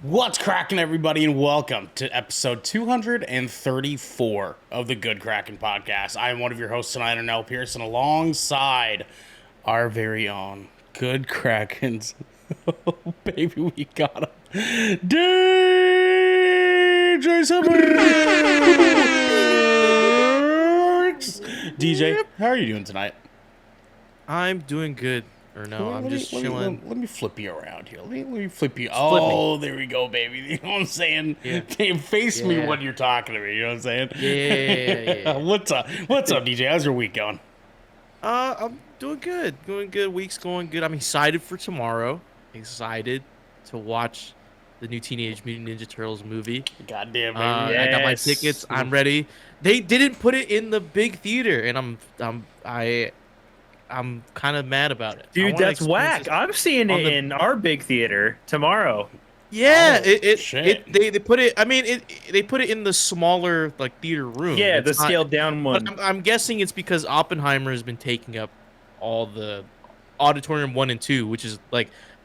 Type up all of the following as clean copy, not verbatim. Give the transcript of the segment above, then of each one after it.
What's cracking, everybody, and welcome to episode 234 of the Good Kraken podcast. I am one of your hosts tonight, Arnell Pearson, alongside our very own Good Krakens. Oh, baby, we got him. DJ Summers! DJ, how are you doing tonight? I'm doing good. Or no, I'm just chilling. Let me flip you around here. Let me flip you. Oh, there we go, baby. You know what I'm saying? Yeah. Face me when you're talking to me. You know what I'm saying? Yeah. What's up, DJ? How's your week going? I'm doing good. Going good. Week's going good. I'm excited for tomorrow. Excited to watch the new Teenage Mutant Ninja Turtles movie. Goddamn, baby. I got my tickets. I'm ready. They didn't put it in the big theater, and I'm kind of mad about it. Dude, that's whack. I'm seeing it in our big theater tomorrow. Yeah, Shit. they put it. I mean, they put it in the smaller theater room. Yeah, It's the scaled down one. But I'm guessing it's because Oppenheimer has been taking up all the auditorium 1 and 2, which is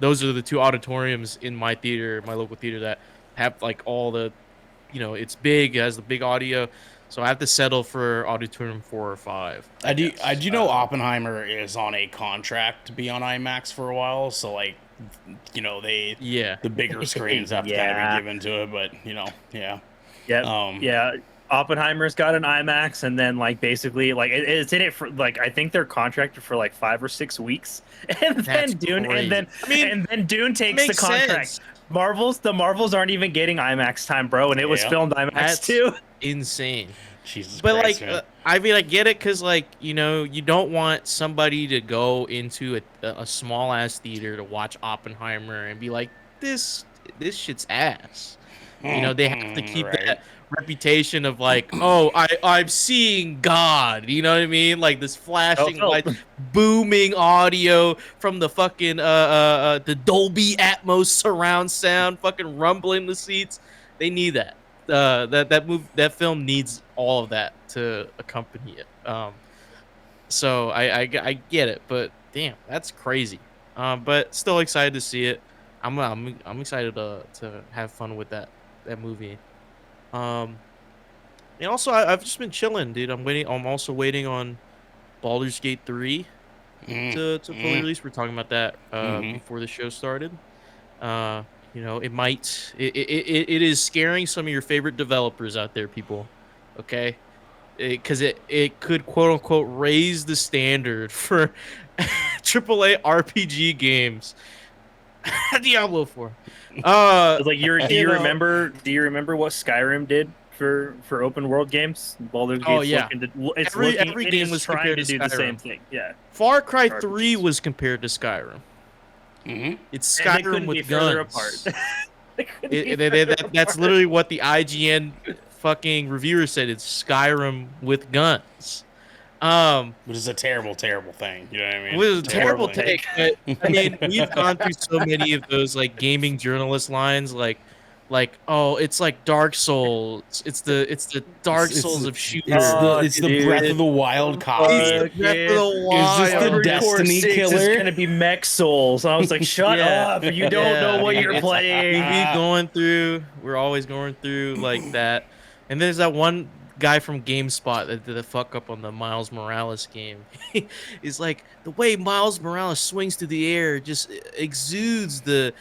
those are the two auditoriums in my theater, my local theater, that have all the, it's big, it has the big audio. So I have to settle for auditorium 4 or 5. I do know Oppenheimer is on a contract to be on IMAX for a while, so the bigger screens have to kind of be given to it, but yeah. Yeah. Oppenheimer's got an IMAX, and then basically it's in it for I think they're contracted for 5 or 6 weeks, and then Dune, crazy. and then Dune takes the contract. Sense. The Marvels aren't even getting IMAX time, bro, and it was filmed IMAX That's too. Insane. Jesus But Christ, man. I mean, I get it, because you don't want somebody to go into a small ass theater to watch Oppenheimer and be like, this shit's ass. They have to keep Right. that reputation of I'm seeing God. You know what I mean? This flashing light, booming audio from the fucking the Dolby Atmos surround sound, fucking rumbling the seats. They need that. That film needs all of that to accompany it. So I get it, but damn, that's crazy. But still excited to see it. I'm excited to have fun with that movie. And also I've just been chilling, dude. I'm also waiting on Baldur's Gate 3 to fully release. We're talking about that before the show started. It is scaring some of your favorite developers out there, people. Okay, because it could quote unquote raise the standard for AAA RPG games. Diablo 4. Do you remember what Skyrim did for open world games? Baldur's Gate's every game was trying compared to to do the Skyrim. same thing. Yeah. Far Cry 3 was compared to Skyrim. It's Skyrim with guns. That's literally what the IGN fucking reviewer said. It's Skyrim with guns. Which is a terrible, terrible thing. You know what I mean? It was a terrible take. But, I mean, we've gone through so many of those gaming journalist lines, oh, it's like Dark Souls. It's the Dark Souls of shooters. It's the Breath of the Wild copy. Breath of the Wild. Is this the Destiny killer? It's gonna be Mech Souls. I was like, shut up! You don't know what you're playing. We're always going through that. And there's that one guy from GameSpot that did a fuck up on the Miles Morales game. It's the way Miles Morales swings through the air just exudes the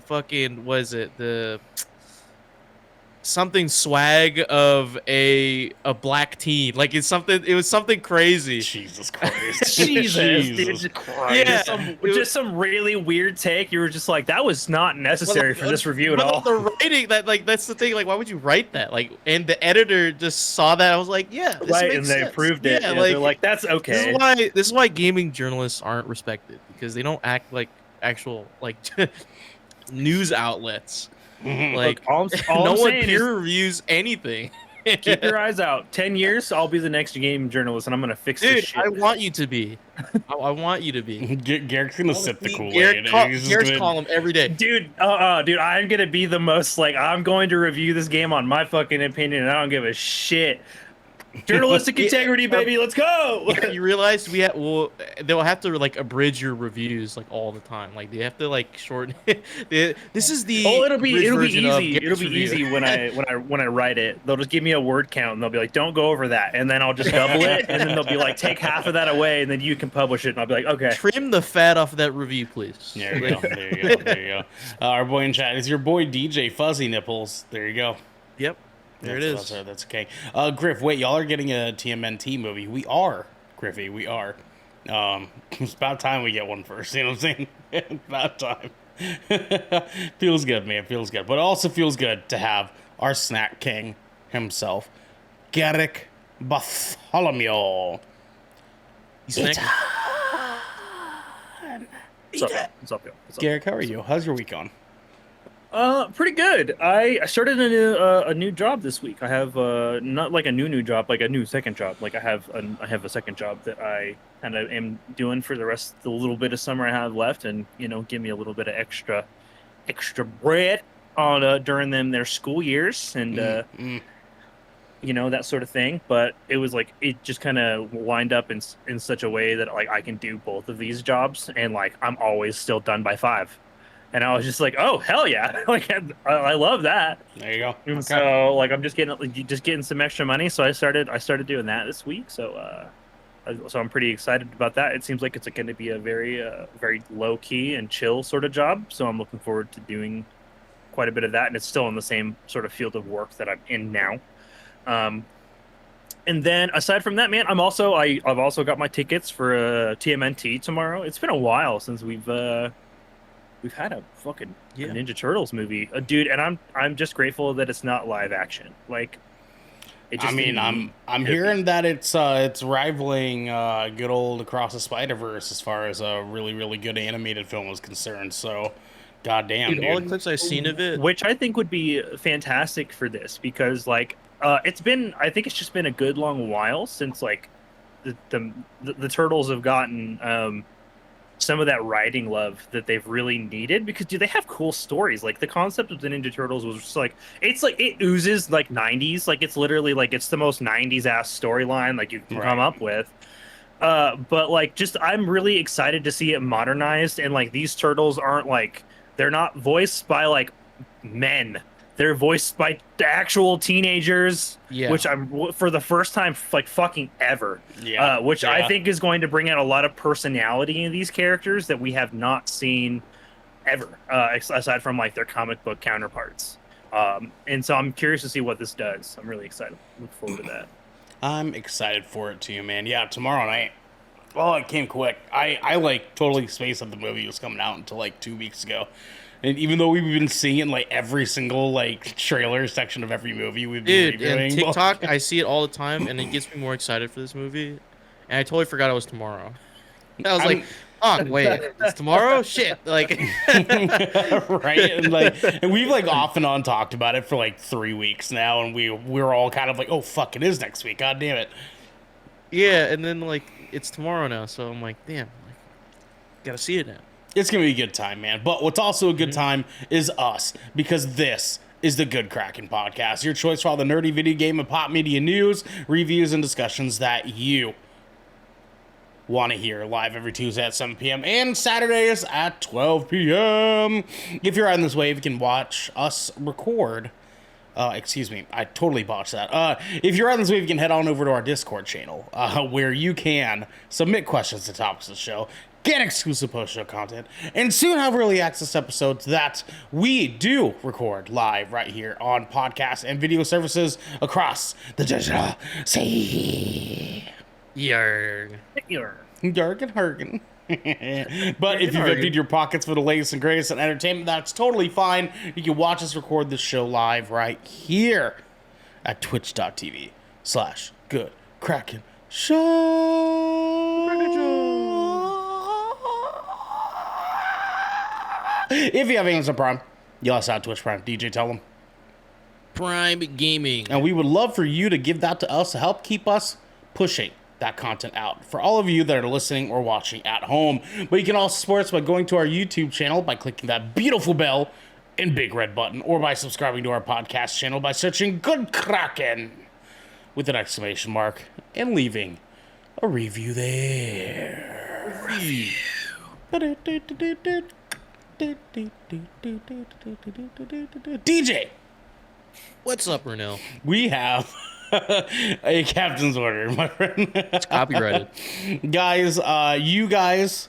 fucking, what is it, the something swag of a black teen. It was something crazy. Jesus Christ. Jesus Christ. Yeah, just some really weird take. You were just like, that was not necessary for this review at all. The writing, that's the thing. Why would you write that? And the editor just saw that. I was like, yeah, this right, makes and they sense. approved it. Yeah, they're like, that's okay. This is why gaming journalists aren't respected, because they don't act like actual news outlets. Look, all no I'm one saying peer reviews anything. Keep your eyes out. 10 years, I'll be the next game journalist, and I'm gonna fix this shit. I want you to be. I want you to be. Garrett's gonna sip the Garrett's Kool-Aid. column every day. Dude, dude, I'm gonna be the most I'm going to review this game on my fucking opinion, and I don't give a shit. Journalistic integrity, baby. Let's go. You realize they'll have to like abridge your reviews like all the time. Like they have to like shorten. This is the. Oh, it'll be version of easy. It'll Garrett's be review. easy when I write it. They'll just give me a word count and they'll be like, "Don't go over that," and then I'll just double it, and then they'll be like, "Take half of that away," and then you can publish it. And I'll be like, "Okay." Trim the fat off of that review, please. There you go. There you go. There you go. Our boy in chat is your boy DJ Fuzzy Nipples. There you go. Yep. There it is. That's okay. Griff, wait, y'all are getting a TMNT movie. We are, Griffy. We are. It's about time we get one first. You know what I'm saying? About time. Feels good, man. Feels good. But it also feels good to have our snack king himself, Garrick Bartholomew. He's next. What's up, yo? What's up, yo? Garrick, how are you? How's your week going? Pretty good. I started a new job this week. I have not like a new job, like a new second job. Like I have a second job that I kind of am doing for the rest of the little bit of summer I have left, and give me a little bit of extra bread on during their school years and that sort of thing. But it was like it just kind of lined up in such a way that like I can do both of these jobs, and like I'm always still done by 5. And I was just like, oh, hell yeah. Like, I love that. There you go. And so, like, I'm just getting some extra money. So I started doing that this week. So I'm pretty excited about that. It seems like it's going to be a very, very low key and chill sort of job. So I'm looking forward to doing quite a bit of that. And it's still in the same sort of field of work that I'm in now. And then aside from that, man, I've also got my tickets for TMNT tomorrow. It's been a while since we've had a fucking Ninja Turtles movie, dude, and I'm just grateful that it's not live action. Like, I'm hearing that it's rivaling good old Across the Spider-Verse as far as a really really good animated film is concerned. So, goddamn, dude. All the clips I've seen of it, which I think would be fantastic for this, because like I think it's just been a good long while since like the Turtles have gotten some of that writing love that they've really needed, because dude, they have cool stories. Like the concept of the Ninja Turtles was just like it oozes like 90s. Like it's literally like it's the most 90s ass storyline like you can come up with. But like just I'm really excited to see it modernized, and like these turtles aren't like, they're not voiced by like men. They're voiced by actual teenagers, which I'm for the first time like fucking ever. I think is going to bring out a lot of personality in these characters that we have not seen ever, aside from like their comic book counterparts. And so I'm curious to see what this does. I'm really excited. Look forward to that. I'm excited for it too, man. Yeah, tomorrow night. Well, it came quick. I like totally spaced that the movie was coming out until like 2 weeks ago. And even though we've been seeing it in like every single like trailer section of every movie we've been reviewing. And TikTok, I see it all the time, and it gets me more excited for this movie. And I totally forgot it was tomorrow. I was like, oh wait, it's tomorrow? Shit. Like right. And we've like off and on talked about it for like 3 weeks now, and we're all kind of like, oh fuck, it is next week. God damn it. Yeah, and then like it's tomorrow now, so I'm like, damn, like, gotta see it now. It's going to be a good time, man. But what's also a good time is us, because this is the Good Kraken Podcast, your choice for all the nerdy video game and pop media news, reviews, and discussions that you want to hear, live every Tuesday at 7 p.m. and Saturdays at 12 p.m. If you're on this wave, you can watch us record. Excuse me, I totally botched that. If you're on this wave, you can head on over to our Discord channel, where you can submit questions to topics of the show, get exclusive post-show content, and soon have early access episodes that we do record live right here on podcast and video services across the digital sea. Yarg. Yarg and Hargan. But if you've emptied your pockets for the latest and greatest in entertainment, that's totally fine. You can watch us record this show live right here at twitch.tv/GoodKrakenShow. If you have Amazon Prime, you also have Twitch Prime. DJ, tell them. Prime Gaming. And we would love for you to give that to us to help keep us pushing that content out for all of you that are listening or watching at home. But you can also support us by going to our YouTube channel by clicking that beautiful bell and big red button, or by subscribing to our podcast channel by searching Good Kraken with an exclamation mark and leaving a review there. DJ, What's up, Renell? we have a captain's order, my friend. It's copyrighted. Guys, you guys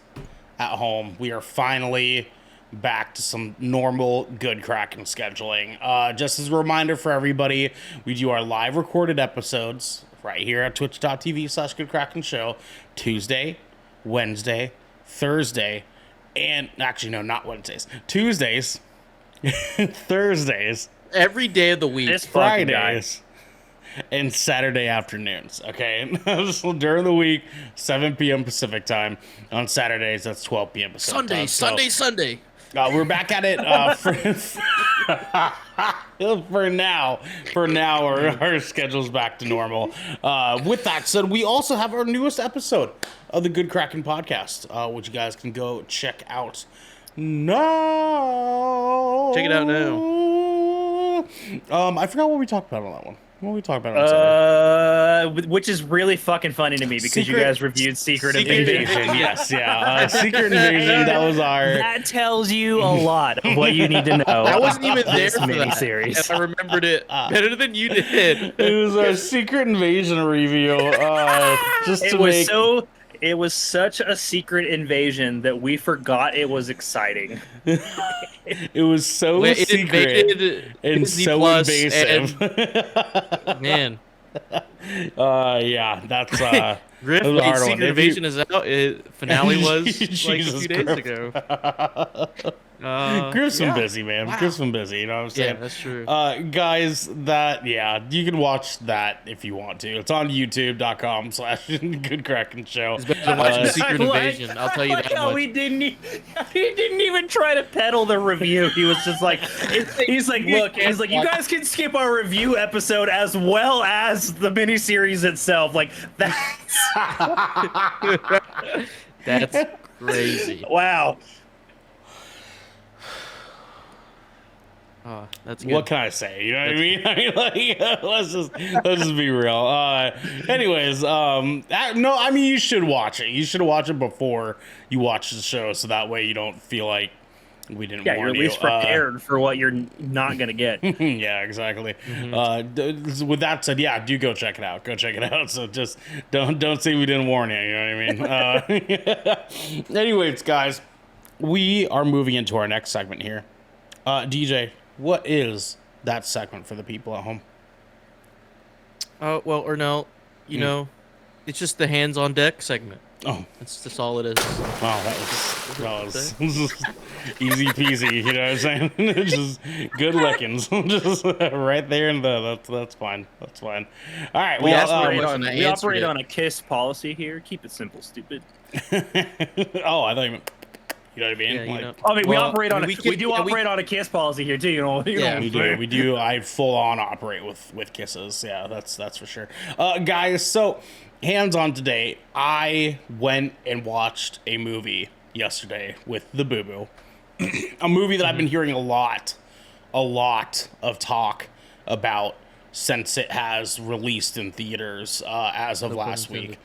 at home, we are finally back to some normal good Kraken scheduling. Just as a reminder for everybody, we do our live recorded episodes right here at twitch.tv/goodkrakenshow Tuesday, Wednesday, Thursday, and actually no, not Wednesdays, Tuesdays, Thursdays, Every day of the week. This fucking guy. Fridays, and Saturday afternoons. Okay, so during the week, 7 p.m. Pacific time. On Saturdays, that's 12 p.m. Pacific time. Sunday. We're back at it for now. For now, our schedule's back to normal. With that said, we also have our newest episode of the Good Kraken podcast, which you guys can go check out now. Check it out now. I forgot what we talked about on that one. What did we talk about on Saturday? Which is really fucking funny to me because you guys reviewed Secret Invasion. Yes, yeah. Secret Invasion, that was our... That tells you a lot of what you need to know. I wasn't even there This for that. miniseries. And I remembered it better than you did. It was our Secret Invasion review. It was such a secret invasion that we forgot it was exciting. It was so It secret invaded and Disney so Plus invasive. Man, Yeah, that's Griff, that was a hard one. Secret If Invasion you- is out. Finale was like a Jesus few days Christ. ago. Griff's been yeah. busy, man. Wow. Griff's been busy, you know what I'm saying? Yeah, that's true. Guys, you can watch that if you want to. It's on youtube.com/Good Kraken Show. It's better than watching Secret Invasion. I'll tell you that much. He didn't even try to peddle the review. He was just like, he's like, look, you guys can skip our review episode as well as the miniseries itself. Like that's That's crazy. wow. Oh, that's good. What can I say? You know what I mean? I mean, like, let's just be real. Anyways, you should watch it. You should watch it before you watch the show, so that way you don't feel like we didn't. Yeah, warn you're at least prepared for what you're not gonna get. Yeah, exactly. With that said, yeah, do go check it out. Go check it out. So just don't say we didn't warn you. You know what I mean? Anyways, guys, we are moving into our next segment here. DJ, what is that segment for the people at home? Well, or no, you know, it's just the hands on deck segment. Oh, That's just all it is. wow, that was easy peasy. You know what I'm saying? Just good lickings, just right there in that's fine. That's fine. All right, We asked well, for it. I We answered operate it. on a KISS policy here. Keep it simple, stupid. oh, I thought you meant. You know what I mean? Yeah, you know. I mean, Well, we operate on we can- do and operate on a KISS policy here too. You know. Yeah, We do. We do. I full on operate with kisses. Yeah, that's for sure. Guys, so hands on today. I went and watched a movie yesterday with the Boo Boo. A movie that I've been hearing a lot of talk about since it has released in theaters as of last week.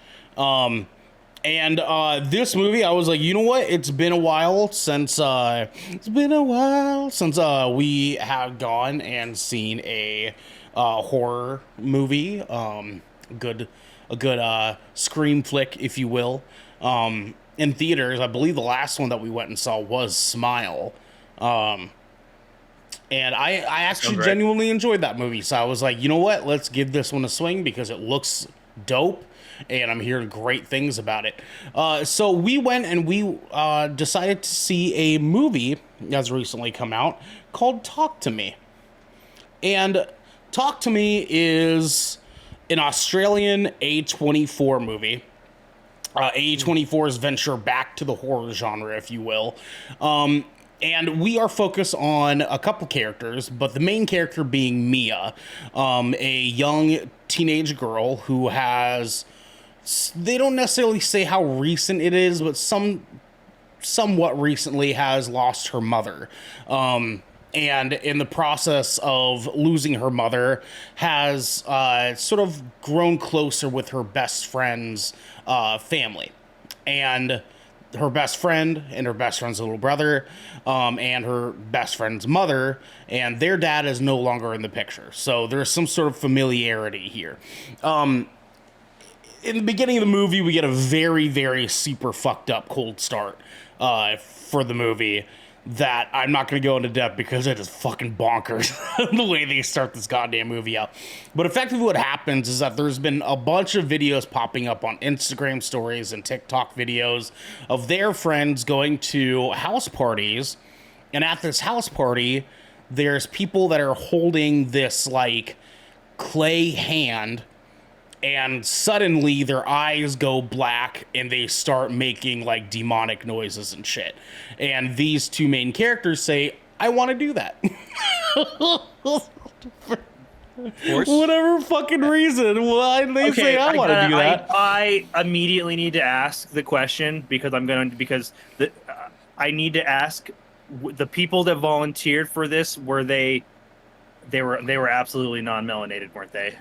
And this movie, I was like, you know what? It's been a while since we have gone and seen a horror movie, a good scream flick, if you will, in theaters. I believe the last one that we went and saw was Smile. And I actually genuinely enjoyed that movie. So I was like, you know what? Let's give this one a swing because it looks dope. And I'm hearing great things about it. So we went and we decided to see a movie that's recently come out called Talk to Me. And Talk to Me is an Australian A24 movie. A24's venture back to the horror genre, if you will. And we are focused on a couple characters, but the main character being Mia, a young teenage girl who has... They don't necessarily say how recent it is, but somewhat recently has lost her mother. and in the process of losing her mother, has sort of grown closer with her best friend's family. And her best friend and her best friend's little brother, and her best friend's mother, and their dad is no longer in the picture. So there's some sort of familiarity here. In the beginning of the movie, we get a very, very super fucked up cold start for the movie that I'm not going to go into depth because it is fucking bonkers the way they start this goddamn movie out. But effectively what happens is that there's been a bunch of videos popping up on Instagram stories and TikTok videos of their friends going to house parties. And at this house party, there's people that are holding this like clay hand, and suddenly their eyes go black and they start making like demonic noises and shit. And these two main characters say, I want to do that. For whatever fucking reason, why they say I want to do that. I immediately need to ask the question because I need to ask the people that volunteered for this. Were they were absolutely non-melanated, weren't they?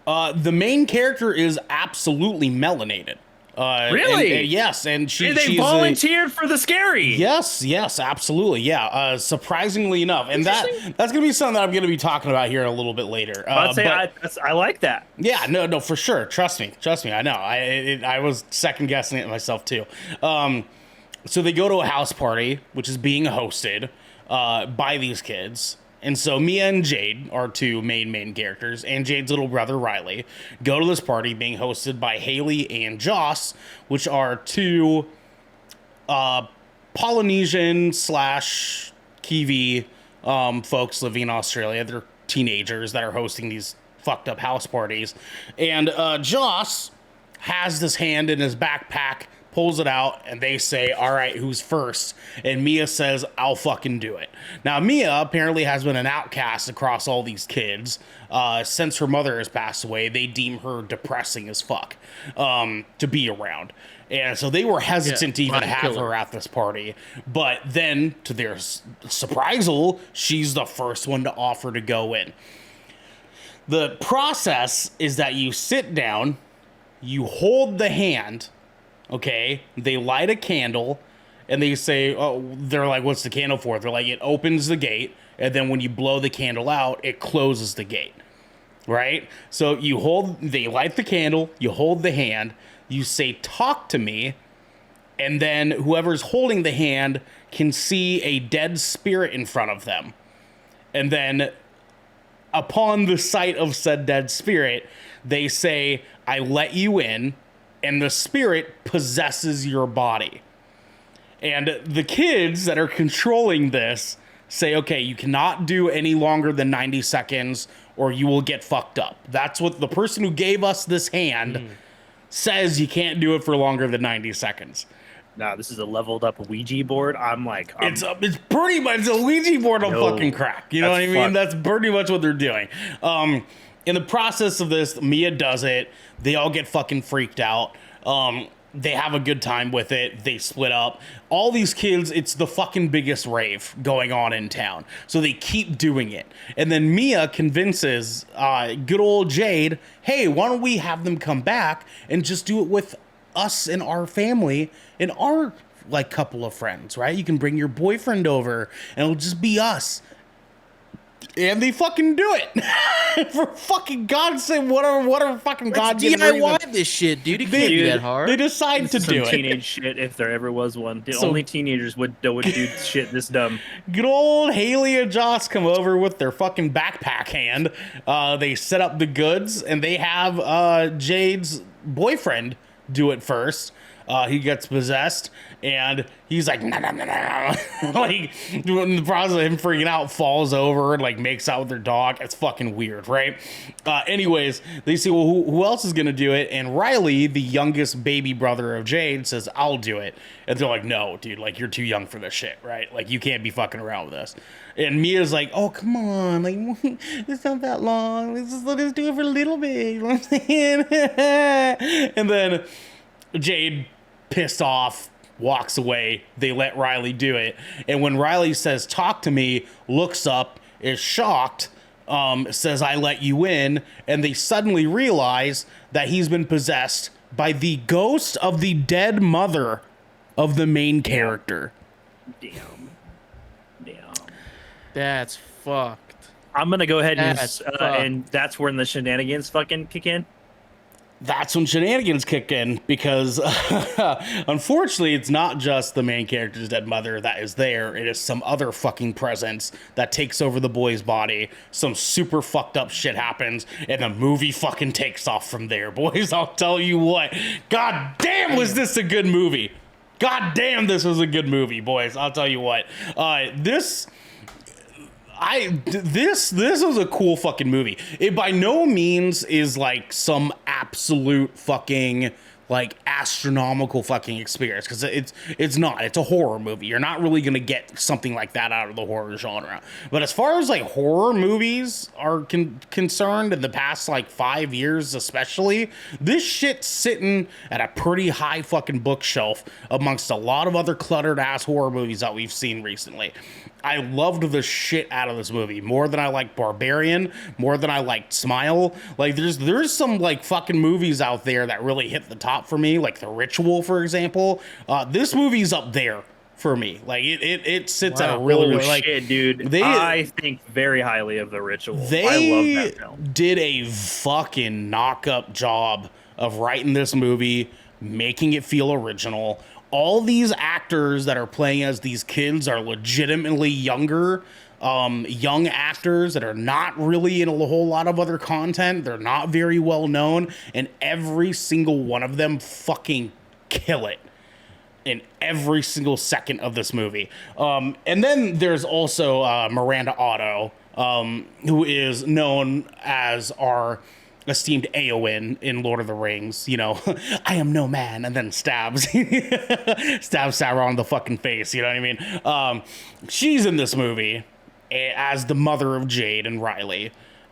The main character is absolutely melanated. Really? Yes, and they volunteered for the scary. Yes, absolutely, yeah. Surprisingly enough, and that's gonna be something that I'm gonna be talking about here a little bit later. I like that. Yeah, no, for sure. Trust me. I know. I was second guessing it myself too. So they go to a house party, which is being hosted by these kids. And so Mia and Jade are two main characters, and Jade's little brother, Riley, go to this party being hosted by Haley and Joss, which are two Polynesian / Kiwi folks living in Australia. They're teenagers that are hosting these fucked up house parties. And Joss has this hand in his backpack, pulls it out, and they say, all right, who's first? And Mia says, I'll fucking do it. Now, Mia apparently has been an outcast across all these kids. Since her mother has passed away, they deem her depressing as fuck to be around. And so they were hesitant to even have her at this party. But then, to their surprisal, she's the first one to offer to go in. The process is that you sit down, you hold the hand, okay, they light a candle, and they say, oh, they're like, what's the candle for? They're like, it opens the gate, and then when you blow the candle out, it closes the gate, right? So they light the candle, you hold the hand, you say, talk to me, and then whoever's holding the hand can see a dead spirit in front of them. And then upon the sight of said dead spirit, they say, I let you in, and the spirit possesses your body. And the kids that are controlling this say, okay, you cannot do any longer than 90 seconds or you will get fucked up. That's what the person who gave us this hand says. You can't do it for longer than 90 seconds. Nah, this is a leveled up Ouija board. It's pretty much a Ouija board on fucking crack. You know what I mean? That's pretty much what they're doing. In the process of this, Mia does it. They all get fucking freaked out. They have a good time with it. They split up. All these kids, it's the fucking biggest rave going on in town. So they keep doing it. And then Mia convinces good old Jade, hey, why don't we have them come back and just do it with us and our family and our like couple of friends, right? You can bring your boyfriend over and it'll just be us. And they fucking do it. For fucking God's sake, whatever fucking God gives DIY this shit, dude. It can't be that hard. They decide to do it. Teenage shit, if there ever was one. Only teenagers would do shit this dumb. Good old Haley and Joss come over with their fucking backpack hand. They set up the goods, and they have Jade's boyfriend do it first. He gets possessed, and he's like, nah. Like, in the process of him freaking out, falls over and, like, makes out with their dog. It's fucking weird, right? Anyways, they say, well, who else is going to do it? And Riley, the youngest baby brother of Jade, says, I'll do it. And they're like, no, dude, like, you're too young for this shit, right? Like, you can't be fucking around with us. And Mia's like, oh, come on. Like, it's not that long. Let us do it for a little bit. You know what I'm saying? And then Jade, pissed off, walks away. They let Riley do it. And when Riley says, talk to me, looks up, is shocked, says, I let you in. And they suddenly realize that he's been possessed by the ghost of the dead mother of the main character. Damn. That's fucked. I'm going to go ahead and that's when the shenanigans fucking kick in. That's when shenanigans kick in, because unfortunately it's not just the main character's dead mother that is there. It is some other fucking presence that takes over the boy's body. Some super fucked up shit happens, and the movie fucking takes off from there, boys. I'll tell you what. God damn, was this a good movie. God damn, this was a good movie, boys. I'll tell you what. This was a cool fucking movie. It by no means is like some absolute fucking like astronomical fucking experience, because it's not. It's a horror movie. You're not really gonna get something like that out of the horror genre. But as far as like horror movies are concerned, in the past like 5 years especially, this shit's sitting at a pretty high fucking bookshelf amongst a lot of other cluttered ass horror movies that we've seen recently. I loved the shit out of this movie more than I liked Barbarian, more than I liked Smile. Like there's some like fucking movies out there that really hit the top for me, like The Ritual, for example. This movie's up there for me. Like it sits at a really like shit, dude. I think very highly of The Ritual. I love that film. Did a fucking knock-up job of writing this movie, making it feel original. All these actors that are playing as these kids are legitimately younger, young actors that are not really in a whole lot of other content. They're not very well known, and every single one of them fucking kill it in every single second of this movie. And then there's also Miranda Otto, who is known as our esteemed Eowyn in Lord of the Rings, you know, I am no man, and then stabs Sauron in the fucking face, you know what I mean? She's in this movie as the mother of Jade and Riley,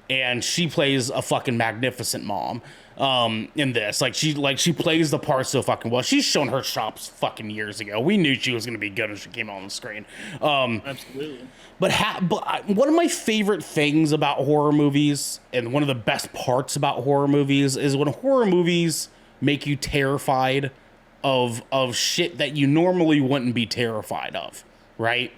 and she plays a fucking magnificent mom in this. Like she plays the part so fucking well. She's shown her chops fucking years ago. We knew she was gonna be good when she came on the screen. Absolutely. But one of my favorite things about horror movies, and one of the best parts about horror movies, is when horror movies make you terrified of shit that you normally wouldn't be terrified of, right?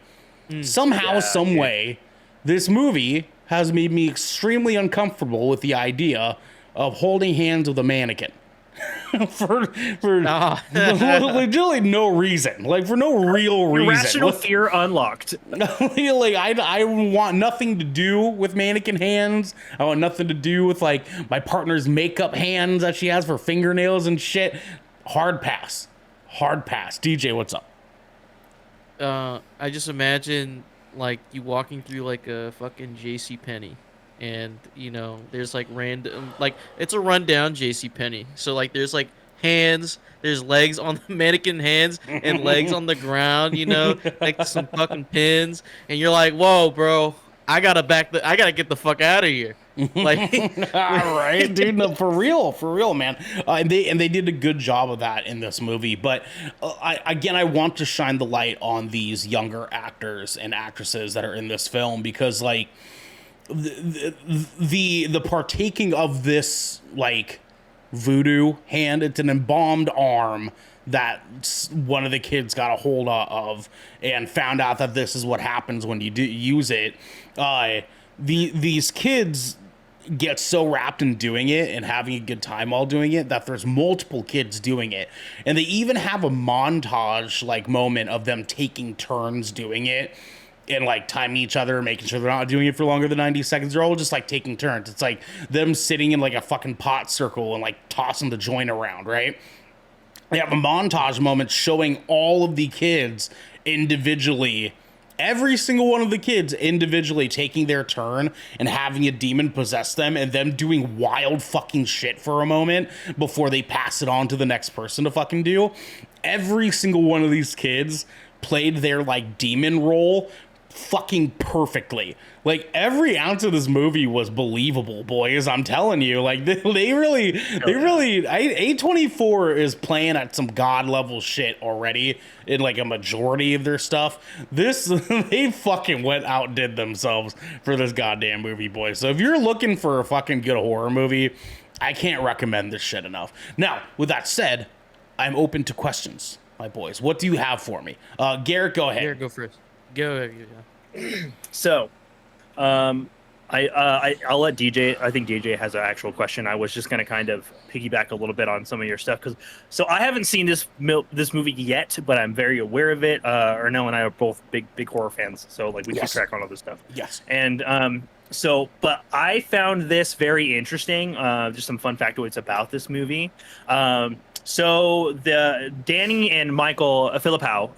Somehow, some way, this movie has made me extremely uncomfortable with the idea of holding hands with a mannequin. for literally no reason, like for no real reason. Irrational fear unlocked. Like I want nothing to do with mannequin hands. I want nothing to do with like my partner's makeup hands that she has for fingernails and shit. Hard pass. DJ, what's up? I just imagine like you walking through like a fucking JCPenney. And you know, there's like random, like it's a rundown JCPenney. So like there's like hands, there's legs on the mannequin hands and legs on the ground, you know, like some fucking pins, and you're like, whoa, bro, I gotta get the fuck out of here. Like, all right, dude, no, for real, man. And they did a good job of that in this movie. But I want to shine the light on these younger actors and actresses that are in this film, because like the partaking of this like voodoo hand, it's an embalmed arm that one of the kids got a hold of and found out that this is what happens when you do use it. These kids get so wrapped in doing it and having a good time while doing it that there's multiple kids doing it, and they even have a montage like moment of them taking turns doing it and like timing each other, making sure they're not doing it for longer than 90 seconds. They're all just like taking turns. It's like them sitting in like a fucking pot circle and like tossing the joint around, right? They have a montage moment showing all of the kids individually, every single one of the kids individually taking their turn and having a demon possess them, and them doing wild fucking shit for a moment before they pass it on to the next person to fucking do. Every single one of these kids played their like demon role fucking perfectly. Like every ounce of this movie was believable, boys. I'm telling you, like they really, A24 is playing at some god level shit already in like a majority of their stuff. This they fucking went outdid themselves for this goddamn movie, boys. So if you're looking for a fucking good horror movie, I can't recommend this shit enough. Now, with that said, I'm open to questions, my boys. What do you have for me? Garrett, go ahead. Garrett, go first. Go ahead. So, I'll let DJ. I think DJ has an actual question. I was just gonna kind of piggyback a little bit on some of your stuff so I haven't seen this movie yet, but I'm very aware of it. Arnell and I are both big horror fans, so like we keep track on all this stuff. Yes. And but I found this very interesting. Just some fun factoids about this movie. So the Danny and Michael Philippou,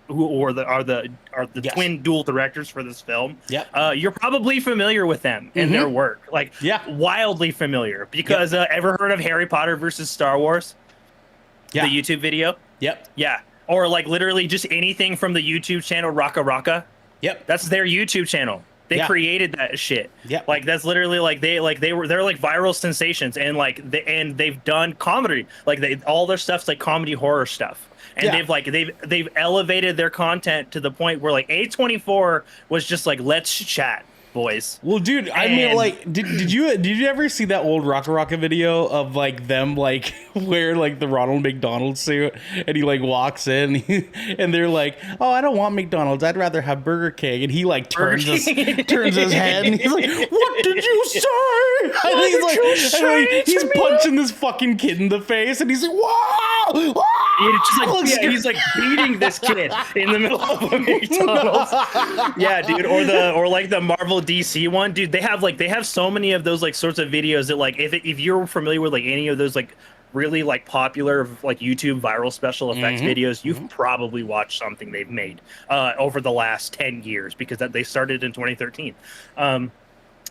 who are the Yes. twin dual directors for this film. Yep. You're probably familiar with them and their work, like wildly familiar. Because ever heard of Harry Potter versus Star Wars? Yeah. The YouTube video. Yep. Yeah. Or like literally just anything from the YouTube channel Raka Raka. Yep. That's their YouTube channel. They created that shit. Yep. Like that's literally like they're like viral sensations, and like they've done comedy. Like all their stuff's like comedy horror stuff. And they've elevated their content to the point where like A24 was just like, let's chat, boys. Well, dude, I mean, like, did you ever see that old Raka Raka video of like them like wear like the Ronald McDonald suit, and he like walks in and they're like, oh, I don't want McDonald's, I'd rather have Burger King, and he like turns his head and he's like, what did you say? And he's punching this fucking kid in the face, and he's like, wow. He's like beating this kid in the middle of a McDonald's. Yeah, dude. Or like the Marvel DC one, dude. They have so many of those like sorts of videos that like if you're familiar with like any of those like really like popular like YouTube viral special effects videos, you've probably watched something they've made over the last 10 years, because they started in 2013.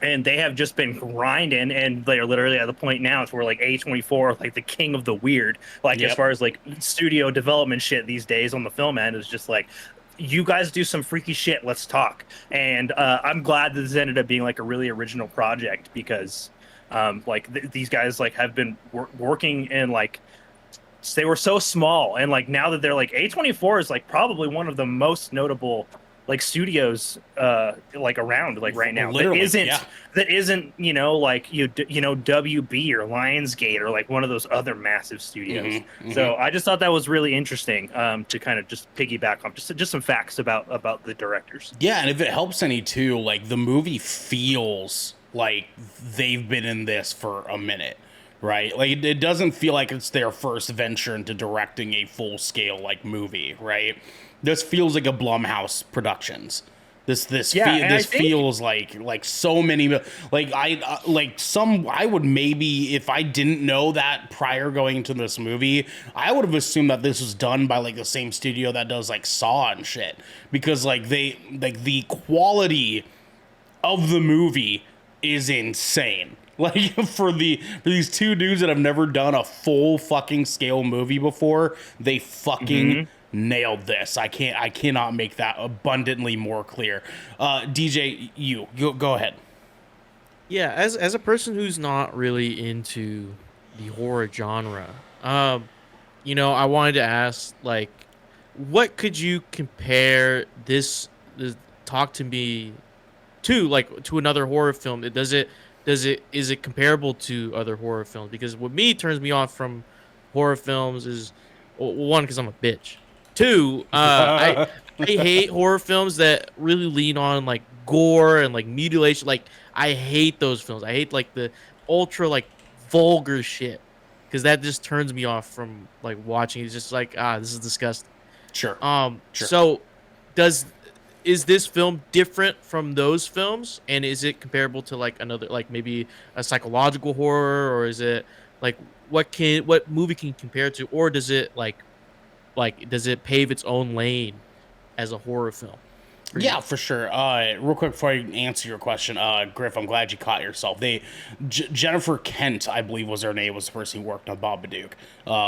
And they have just been grinding, and they're literally at the point now it's where like A24, like the king of the weird, like as far as like studio development shit these days on the film end, is just like, you guys do some freaky shit, let's talk. And I'm glad that this ended up being like a really original project, because these guys like have been working in like, they were so small, and like now that they're like, A24 is like probably one of the most notable like studios like around like right now. Literally, that isn't you know like WB or Lionsgate or like one of those other massive studios. So I just thought that was really interesting to kind of just piggyback on just some facts about the directors. Yeah, and if it helps any too, like the movie feels like they've been in this for a minute. Right, like it doesn't feel like it's their first venture into directing a full-scale like movie. Right, this feels like a Blumhouse Productions. This feels like so many like I would maybe, if I didn't know that prior going into this movie, I would have assumed that this was done by like the same studio that does like Saw and shit, because like the quality of the movie is insane. Like for these two dudes that have never done a full fucking scale movie before, they fucking nailed this. I cannot make that abundantly more clear. DJ, you go ahead. Yeah, as a person who's not really into the horror genre, I wanted to ask, like, what could you compare this talk to me to, like, to another horror film? Is it comparable to other horror films? Because what turns me off from horror films is, one, because I'm a bitch. Two, I hate horror films that really lean on like gore and like mutilation. Like, I hate those films. I hate like the ultra like vulgar shit, because that just turns me off from like watching. It's just like, this is disgusting. Sure. Sure. So is this film different from those films, and is it comparable to like another, like maybe a psychological horror, or is it like what movie can you compare it to, or does it like does it pave its own lane as a horror film? for you. Yeah, for sure. Real quick before I answer your question, Griff, I'm glad you caught yourself. Jennifer Kent, I believe was her name, was the person who worked on Babadook,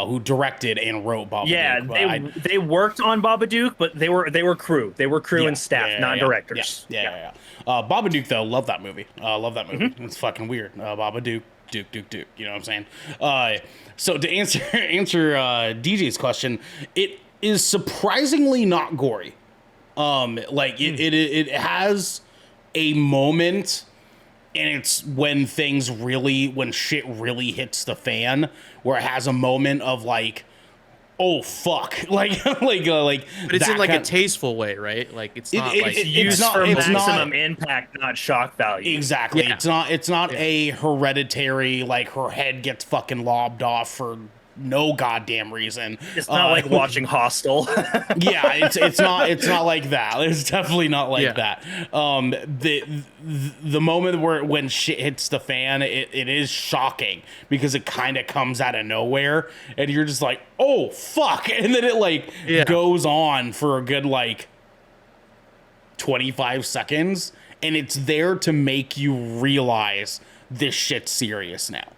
who directed and wrote Babadook. Yeah, they worked on Babadook, but they were crew. They were crew and staff, not directors. Yeah. Babadook, though, love that movie. Love that movie. It's fucking weird. Babadook. Duke. You know what I'm saying? So to answer DJ's question, it is surprisingly not gory. It has a moment, and it's when shit really hits the fan, where it has a moment of like, oh fuck, but it's in like a tasteful way, right? Like it's not it's used for maximum impact, not shock value. Exactly. Yeah. It's not a hereditary, like her head gets fucking lobbed off for no goddamn reason. It's not like watching Hostel. Yeah, it's not like that. It's definitely not like that. The moment when shit hits the fan, it is shocking because it kind of comes out of nowhere, and you're just like, oh fuck, and then it goes on for a good 25 seconds, and it's there to make you realize this shit's serious now.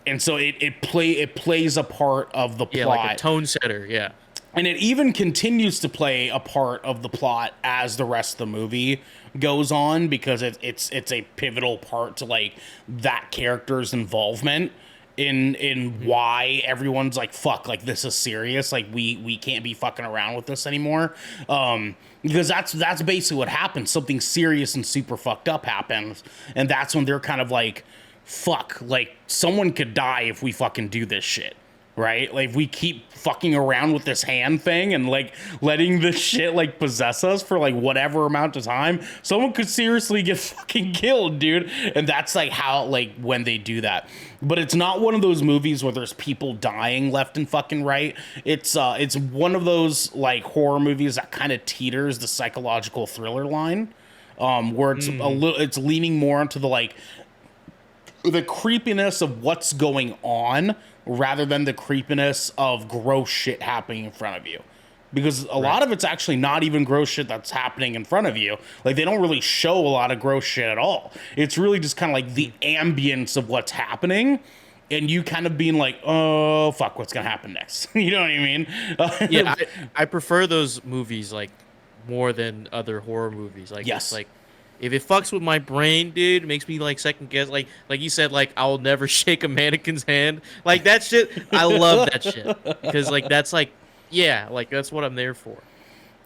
And so it plays a part of the plot. Yeah, like a tone setter, yeah. And it even continues to play a part of the plot as the rest of the movie goes on, because it's a pivotal part to like that character's involvement in why everyone's like, fuck, like this is serious, like we can't be fucking around with this anymore. Because that's basically what happens. Something serious and super fucked up happens, and that's when they're kind of like, fuck, like someone could die if we fucking do this shit, right? Like if we keep fucking around with this hand thing and like letting this shit like possess us for like whatever amount of time, someone could seriously get fucking killed, dude. And that's like how, like when they do that. But it's not one of those movies where there's people dying left and fucking right. It's one of those like horror movies that kind of teeters the psychological thriller line, where it's it's leaning more into the like the creepiness of what's going on rather than the creepiness of gross shit happening in front of you. Because a lot of it's actually not even gross shit that's happening in front of you. Like, they don't really show a lot of gross shit at all. It's really just kind of like the ambience of what's happening, and you kind of being like, oh, fuck, what's going to happen next? You know what I mean? Yeah, I prefer those movies, like, more than other horror movies. Like, yes. It's like, if it fucks with my brain, dude, it makes me like second guess. Like you said, like I'll never shake a mannequin's hand. Like that shit, I love that shit because like that's like, yeah, like that's what I'm there for.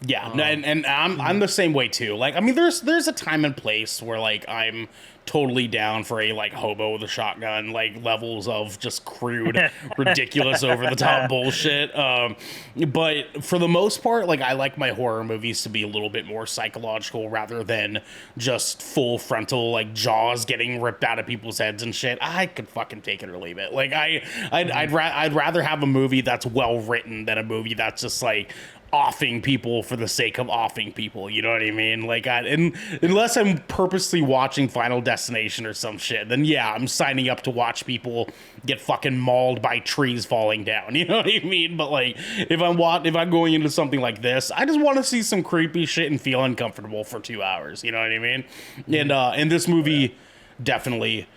Yeah, and I'm the same way too. Like, I mean, there's a time and place where like I'm totally down for a like hobo with a shotgun, like levels of just crude, ridiculous, over the top bullshit. But for the most part, like I like my horror movies to be a little bit more psychological rather than just full frontal, like jaws getting ripped out of people's heads and shit. I could fucking take it or leave it. Like I'd rather have a movie that's well written than a movie that's just like offing people for the sake of offing people, you know what I mean? Like, unless I'm purposely watching Final Destination or some shit, then yeah, I'm signing up to watch people get fucking mauled by trees falling down, you know what I mean? But like, if I'm going into something like this, I just want to see some creepy shit and feel uncomfortable for 2 hours, you know what I mean? And this movie definitely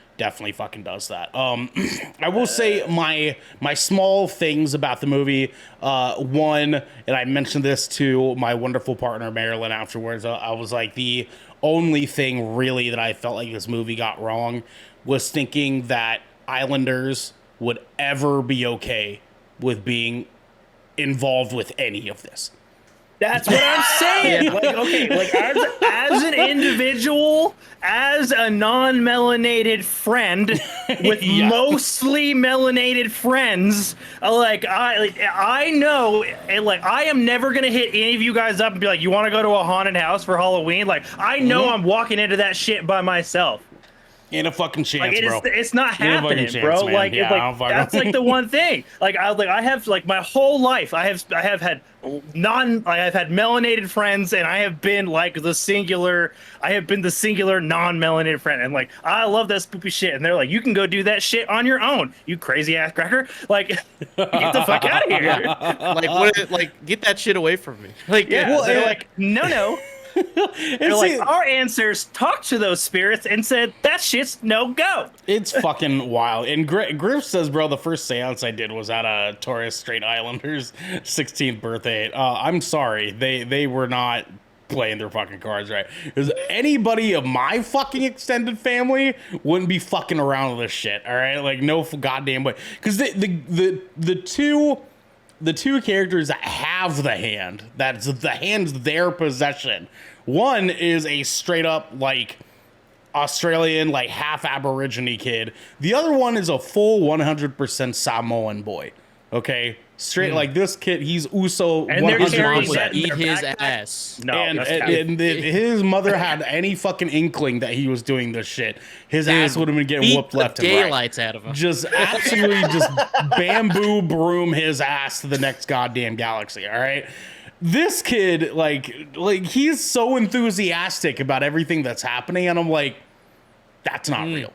fucking does that. I will say my small things about the movie. One, and I mentioned this to my wonderful partner Marilyn afterwards. I was like, the only thing really that I felt like this movie got wrong was thinking that Islanders would ever be okay with being involved with any of this. That's what I'm saying. Like, okay, like as an individual, as a non-melanated friend with mostly melanated friends, I know, and like I am never gonna hit any of you guys up and be like, "You want to go to a haunted house for Halloween?" Like, I know I'm walking into that shit by myself. In a fucking chance, like, bro. It's not happening, chance, bro. Man. Like, yeah, that's like the one thing. Like, I have like my whole life, I have had I've had melanated friends, and I have been the singular non-melanated friend, and like I love that spoopy shit. And they're like, you can go do that shit on your own, you crazy ass cracker. Like, get the fuck out of here. Like, get that shit away from me. Like, yeah, well, they're like, no. They're like, our ancestors talked to those spirits and said that shit's no go. It's fucking wild. And Griff says, bro, the first seance I did was at a Torres Strait Islanders 16th birthday. I'm sorry, they were not playing their fucking cards right. Because anybody of my fucking extended family wouldn't be fucking around with this shit. All right, like no goddamn way. Because the two characters that have the hand, that's the hand's their possession. One is a straight up like Australian, like half Aborigine kid. The other one is a full 100% Samoan boy. Okay, straight like this kid. He's Uso. And they're carrying that eat his ass. No, and his mother had any fucking inkling that he was doing this shit, his ass would have been getting whooped left and right. Daylights out of him. Just absolutely just bamboo broom his ass to the next goddamn galaxy. All right. This kid, like he's so enthusiastic about everything that's happening, and I'm like, that's not real.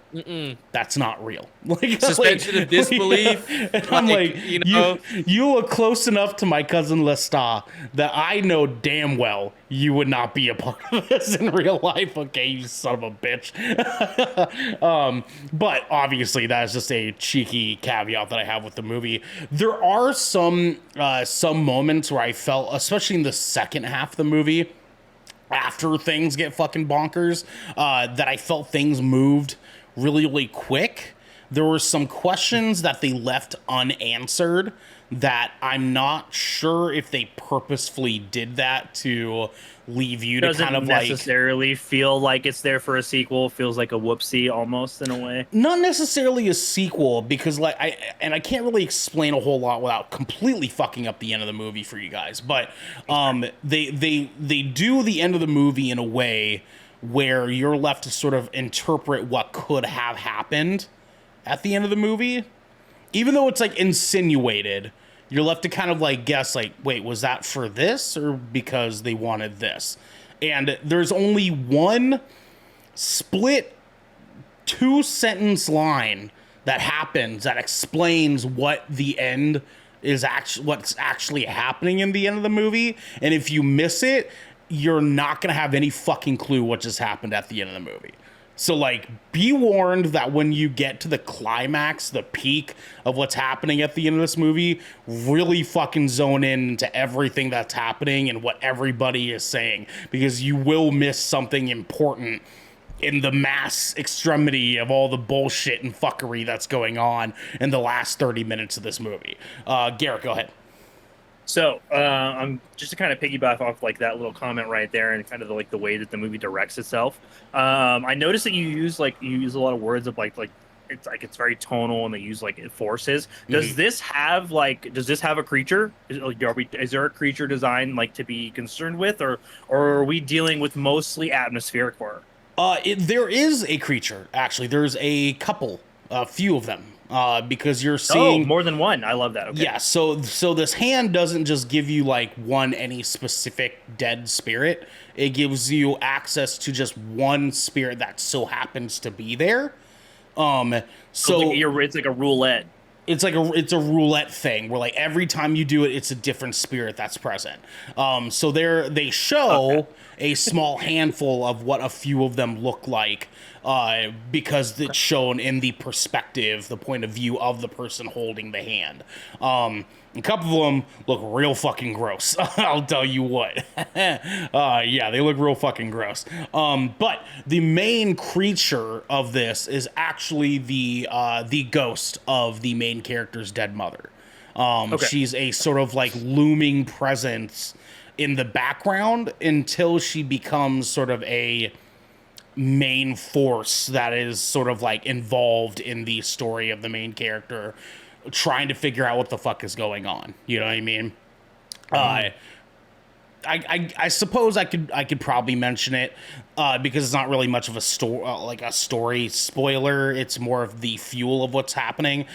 That's not real. Like suspension of disbelief. I'm like, you know, you look close enough to my cousin Lestat that I know damn well you would not be a part of this in real life. Okay, you son of a bitch. But obviously that is just a cheeky caveat that I have with the movie. There are some moments where I felt, especially in the second half of the movie, after things get fucking bonkers, that I felt things moved really, really quick. There were some questions that they left unanswered that I'm not sure if they purposefully did that to leave you to kind of like necessarily feel like it's there for a sequel. Feels like a whoopsie almost in a way. Not necessarily a sequel, because like I can't really explain a whole lot without completely fucking up the end of the movie for you guys. But they do the end of the movie in a way where you're left to sort of interpret what could have happened at the end of the movie. Even though it's like insinuated, you're left to kind of like guess, like, wait, was that for this or because they wanted this? And there's only one split 2-sentence line that happens that explains what the end is actually, what's actually happening in the end of the movie. And if you miss it, you're not going to have any fucking clue what just happened at the end of the movie. So, like, be warned that when you get to the climax, the peak of what's happening at the end of this movie, really fucking zone in into everything that's happening and what everybody is saying, because you will miss something important in the mass extremity of all the bullshit and fuckery that's going on in the last 30 minutes of this movie. Garrett, go ahead. So, I'm just to kind of piggyback off like that little comment right there, and kind of the way that the movie directs itself. I noticed that you use a lot of words of like it's very tonal, and they use like forces. Does this have a creature? Is there a creature design like to be concerned with, or are we dealing with mostly atmospheric horror? There is a creature, actually. There's a couple, a few of them. Because you're seeing more than one. I love that. Okay. Yeah, so this hand doesn't just give you like any specific dead spirit. It gives you access to just one spirit that so happens to be there. So it's like a roulette. It's a roulette thing where like every time you do it, it's a different spirit that's present. So they show a small handful of what a few of them look like, because it's shown in the perspective, the point of view of the person holding the hand. A couple of them look real fucking gross. I'll tell you what. Yeah, they look real fucking gross. But the main creature of this is actually the ghost of the main character's dead mother. She's a sort of like looming presence in the background until she becomes sort of a main force that is sort of like involved in the story of the main character, trying to figure out what the fuck is going on. You know what I mean? I suppose I could probably mention it because it's not really much of a story spoiler. It's more of the fuel of what's happening.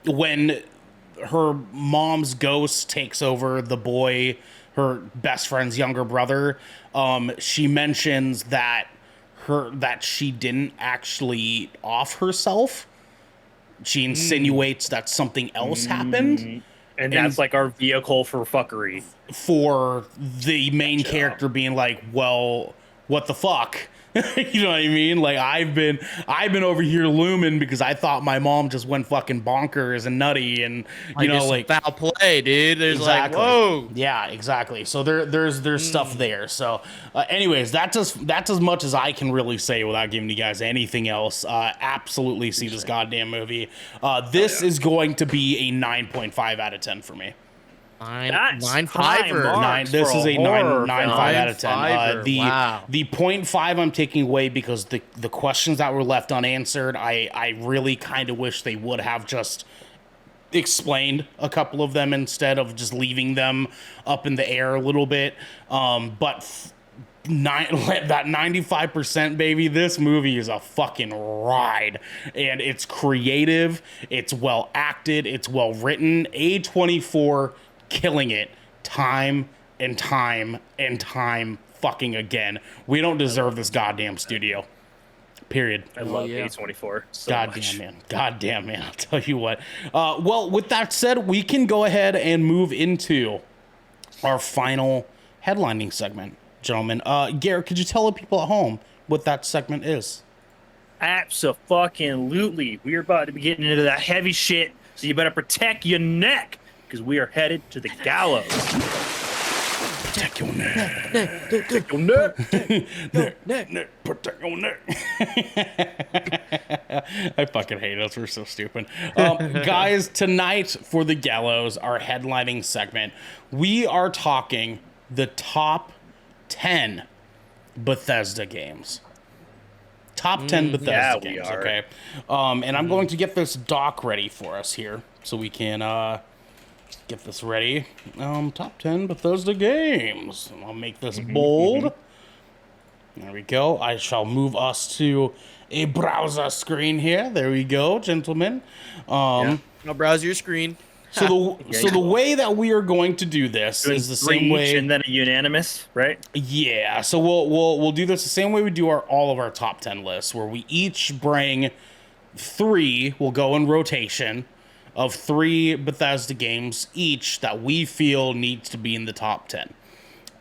When her mom's ghost takes over the boy, her best friend's younger brother, she mentions that she didn't actually off herself. She insinuates that something else happened. And that's like our vehicle for fuckery. For the main character being like, well, what the fuck? You know what I mean? Like I've been over here looming because I thought my mom just went fucking bonkers and nutty, and you know, like foul play, dude. There's exactly. like, whoa. Yeah, exactly. So there's stuff there. So anyways, that's as much as I can really say without giving you guys anything else. Absolutely see this goddamn movie. This is going to be a 9.5 out of 10 for me. 9.5. This is a 9.5 out of 10. The 0.5 I'm taking away because the questions that were left unanswered, I really kind of wish they would have just explained a couple of them instead of just leaving them up in the air a little bit. But that 95%, baby, this movie is a fucking ride, and it's creative, it's well acted, it's well written. A24 killing it time and time and time fucking again. We don't deserve this goddamn studio. Period. I love A24 so goddamn man. Goddamn man. I'll tell you what. Well, with that said, we can go ahead and move into our final headlining segment, gentlemen. Garrett, could you tell the people at home what that segment is? Abso-fucking-lutely. We're about to be getting into that heavy shit, so you better protect your neck, because we are headed to the gallows. Protect your neck. Protect your neck. Neck. Protect your neck. I fucking hate us. We're so stupid. Guys, tonight for the gallows, our headlining segment, we are talking the top 10 Bethesda games. Top 10 Bethesda games, okay? And I'm going to get this doc ready for us here so we can get this ready. Top 10 Bethesda games. I'll make this bold. There we go. I shall move us to a browser screen here. There we go, gentlemen. I'll browse your screen. So the way that we are going to do this is the same way, and then a unanimous, right? Yeah. So we'll do this the same way we do all of our top 10 lists, where we each bring 3. We'll go in rotation of 3 Bethesda games each that we feel needs to be in the top 10.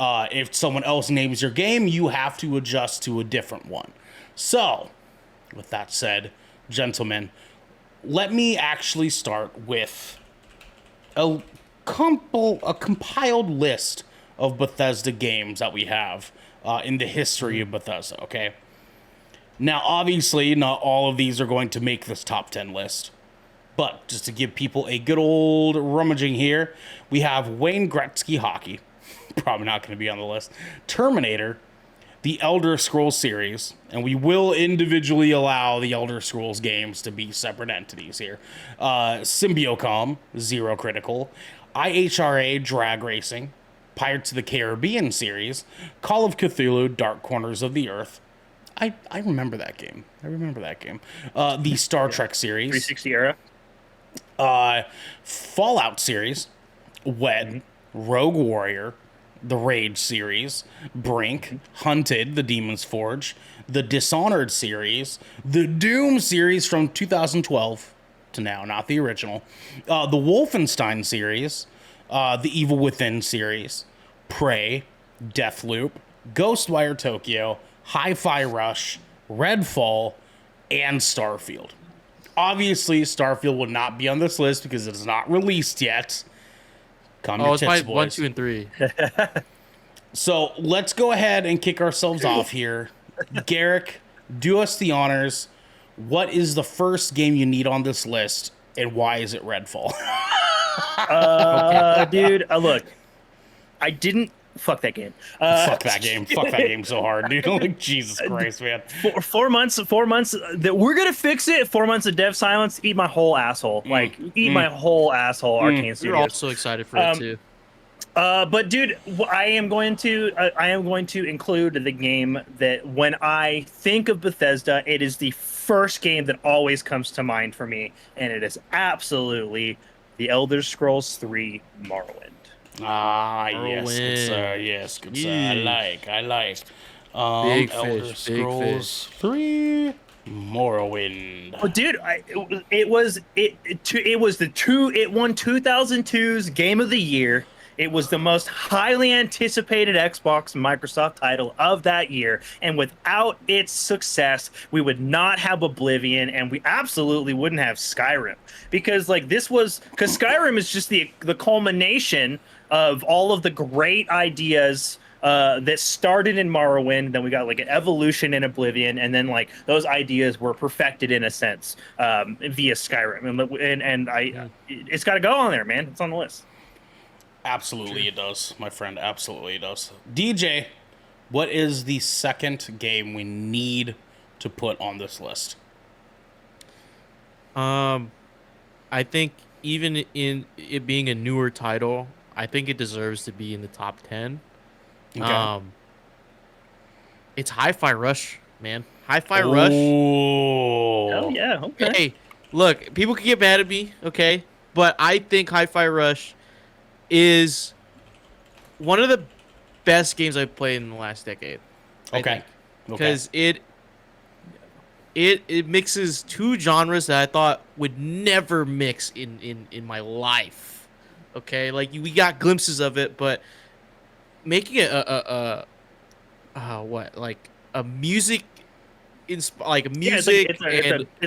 If someone else names your game, you have to adjust to a different one. So, with that said, gentlemen, let me actually start with a compiled list of Bethesda games that we have in the history of Bethesda, okay? Now, obviously, not all of these are going to make this top 10 list. But just to give people a good old rummaging here, we have Wayne Gretzky Hockey. Probably not going to be on the list. Terminator, the Elder Scrolls series, and we will individually allow the Elder Scrolls games to be separate entities here. Symbiocom, Zero Critical, IHRA Drag Racing, Pirates of the Caribbean series, Call of Cthulhu, Dark Corners of the Earth. I remember that game. The Star Trek series. 360 era. Fallout series, Wed, Rogue Warrior, the Rage series, Brink, Hunted, the Demon's Forge, the Dishonored series, the Doom series from 2012 to now, not the original, the Wolfenstein series, the Evil Within series, Prey, Deathloop, Ghostwire Tokyo, Hi-Fi Rush, Redfall, and Starfield. Obviously, Starfield would not be on this list because it is not released yet. It's my 1, 2, and 3. So let's go ahead and kick ourselves off here. Garrick, do us the honors. What is the first game you need on this list, and why is it Redfall? Dude, look, I didn't. Fuck that game. Fuck that game. Fuck that game so hard, dude. Like, Jesus Christ, man. 4 months that we're gonna fix it. 4 months of dev silence. Eat my whole asshole. My whole asshole. Arcane Studios. We're also excited for it too. But dude, I am going to include the game that when I think of Bethesda, it is the first game that always comes to mind for me, and it is absolutely The Elder Scrolls 3 Morrowind. Yes, good sir. Yes, good sir. I like. Big Elder fish, Scrolls 3 Morrowind. Oh, dude, it was it won 2002's Game of the Year. It was the most highly anticipated Xbox and Microsoft title of that year, and without its success, we would not have Oblivion, and we absolutely wouldn't have Skyrim, because because Skyrim is just the culmination of all of the great ideas that started in Morrowind. Then we got like an evolution in Oblivion, and then like those ideas were perfected in a sense via Skyrim. It's got to go on there, man. It's on the list. Absolutely it does, my friend. Absolutely it does. DJ, what is the second game we need to put on this list? I think even in it being a newer title, I think it deserves to be in the top 10. Okay. It's Hi-Fi Rush, man. Hi-Fi Rush. Oh yeah. Okay. Hey, look, people can get mad at me, okay? But I think Hi-Fi Rush is one of the best games I've played in the last decade. Okay. Because it mixes two genres that I thought would never mix in my life. Okay? Like we got glimpses of it, but making it a music it's like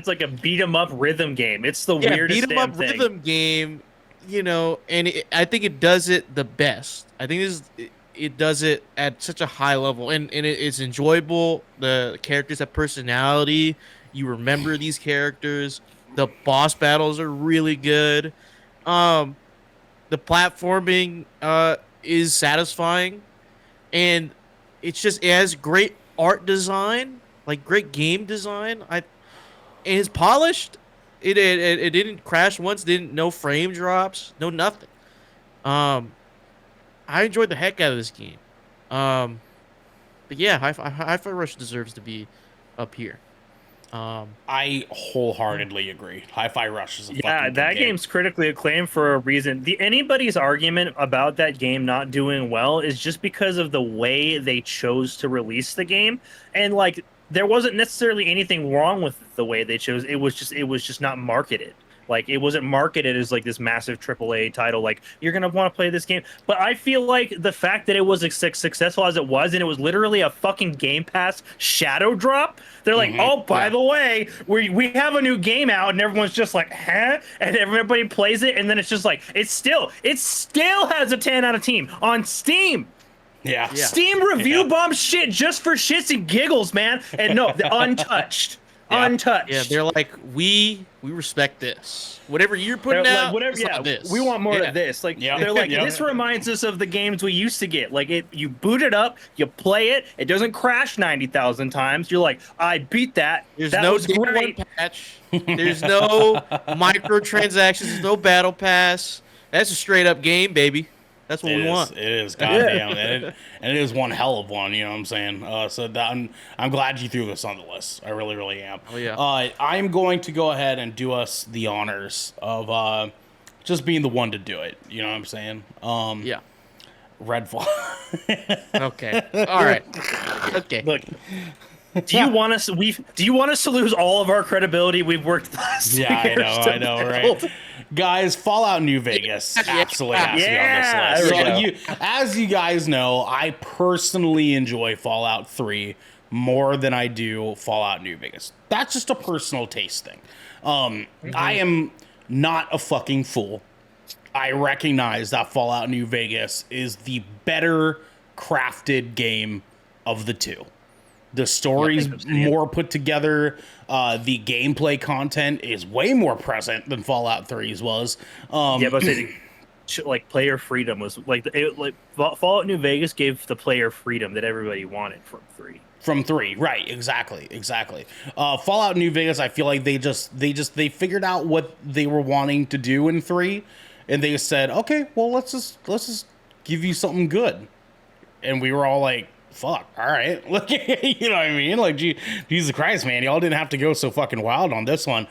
like a beat 'em up rhythm game. It's the weirdest beat 'em up thing. Rhythm game, and I think it does it the best. I think it does it at such a high level, and it's enjoyable. The characters have personality. You remember these characters. The boss battles are really good. The platforming is satisfying, and it has great art design, like great game design. And it's polished. It didn't crash once. No frame drops. No nothing. I enjoyed the heck out of this game. But yeah, Hi-Fi Rush deserves to be up here. I wholeheartedly agree. Hi-Fi Rush is a fucking good that game. game's critically acclaimed for a reason. Anybody's argument about that game not doing well is just because of the way they chose to release the game, and like there wasn't necessarily anything wrong with the way they chose. It was just not marketed. Like it wasn't marketed as like this massive AAA title. Like you're gonna want to play this game, but I feel like the fact that it was as successful as it was, and it was literally a fucking Game Pass shadow drop. They're like, oh, by the way, we have a new game out, and everyone's just like, huh? And everybody plays it, and then it's just like it still has a 10 out of 10 on Steam. Yeah. Steam review bomb shit just for shits and giggles, man. And no, untouched. Untouched. Yeah, they're like, we respect this. Whatever you're putting out, this. We want more of this. Like they're like, this reminds us of the games we used to get. Like you boot it up, you play it, it doesn't crash 90,000 times. You're like, I beat that. There's that no was great. patch. There's no microtransactions. There's no battle pass. That's a straight up game, baby. That's what we want. It is, goddamn, and it is one hell of one. You know what I'm saying? I'm glad you threw this on the list. I really, really am. Oh yeah. I'm going to go ahead and do us the honors of just being the one to do it. You know what I'm saying? Yeah. Redfall. Okay. All right. Okay. Look. Do you want us? Do you want us to lose all of our credibility? We've worked the last years I know, right? Guys, Fallout New Vegas absolutely has to be on this list. So as you guys know, I personally enjoy Fallout 3 more than I do Fallout New Vegas. That's just a personal taste thing. I am not a fucking fool. I recognize that Fallout New Vegas is the better crafted game of the two. The story's more put together. The gameplay content is way more present than Fallout 3's was. But like player freedom was like Fallout New Vegas gave the player freedom that everybody wanted from 3. From 3, right? Exactly. Fallout New Vegas, I feel like they figured out what they were wanting to do in 3, and they said, okay, well let's just give you something good, and we were all like, fuck, all right. Look, you know what I mean? Like, Jesus Christ, man, y'all didn't have to go so fucking wild on this one.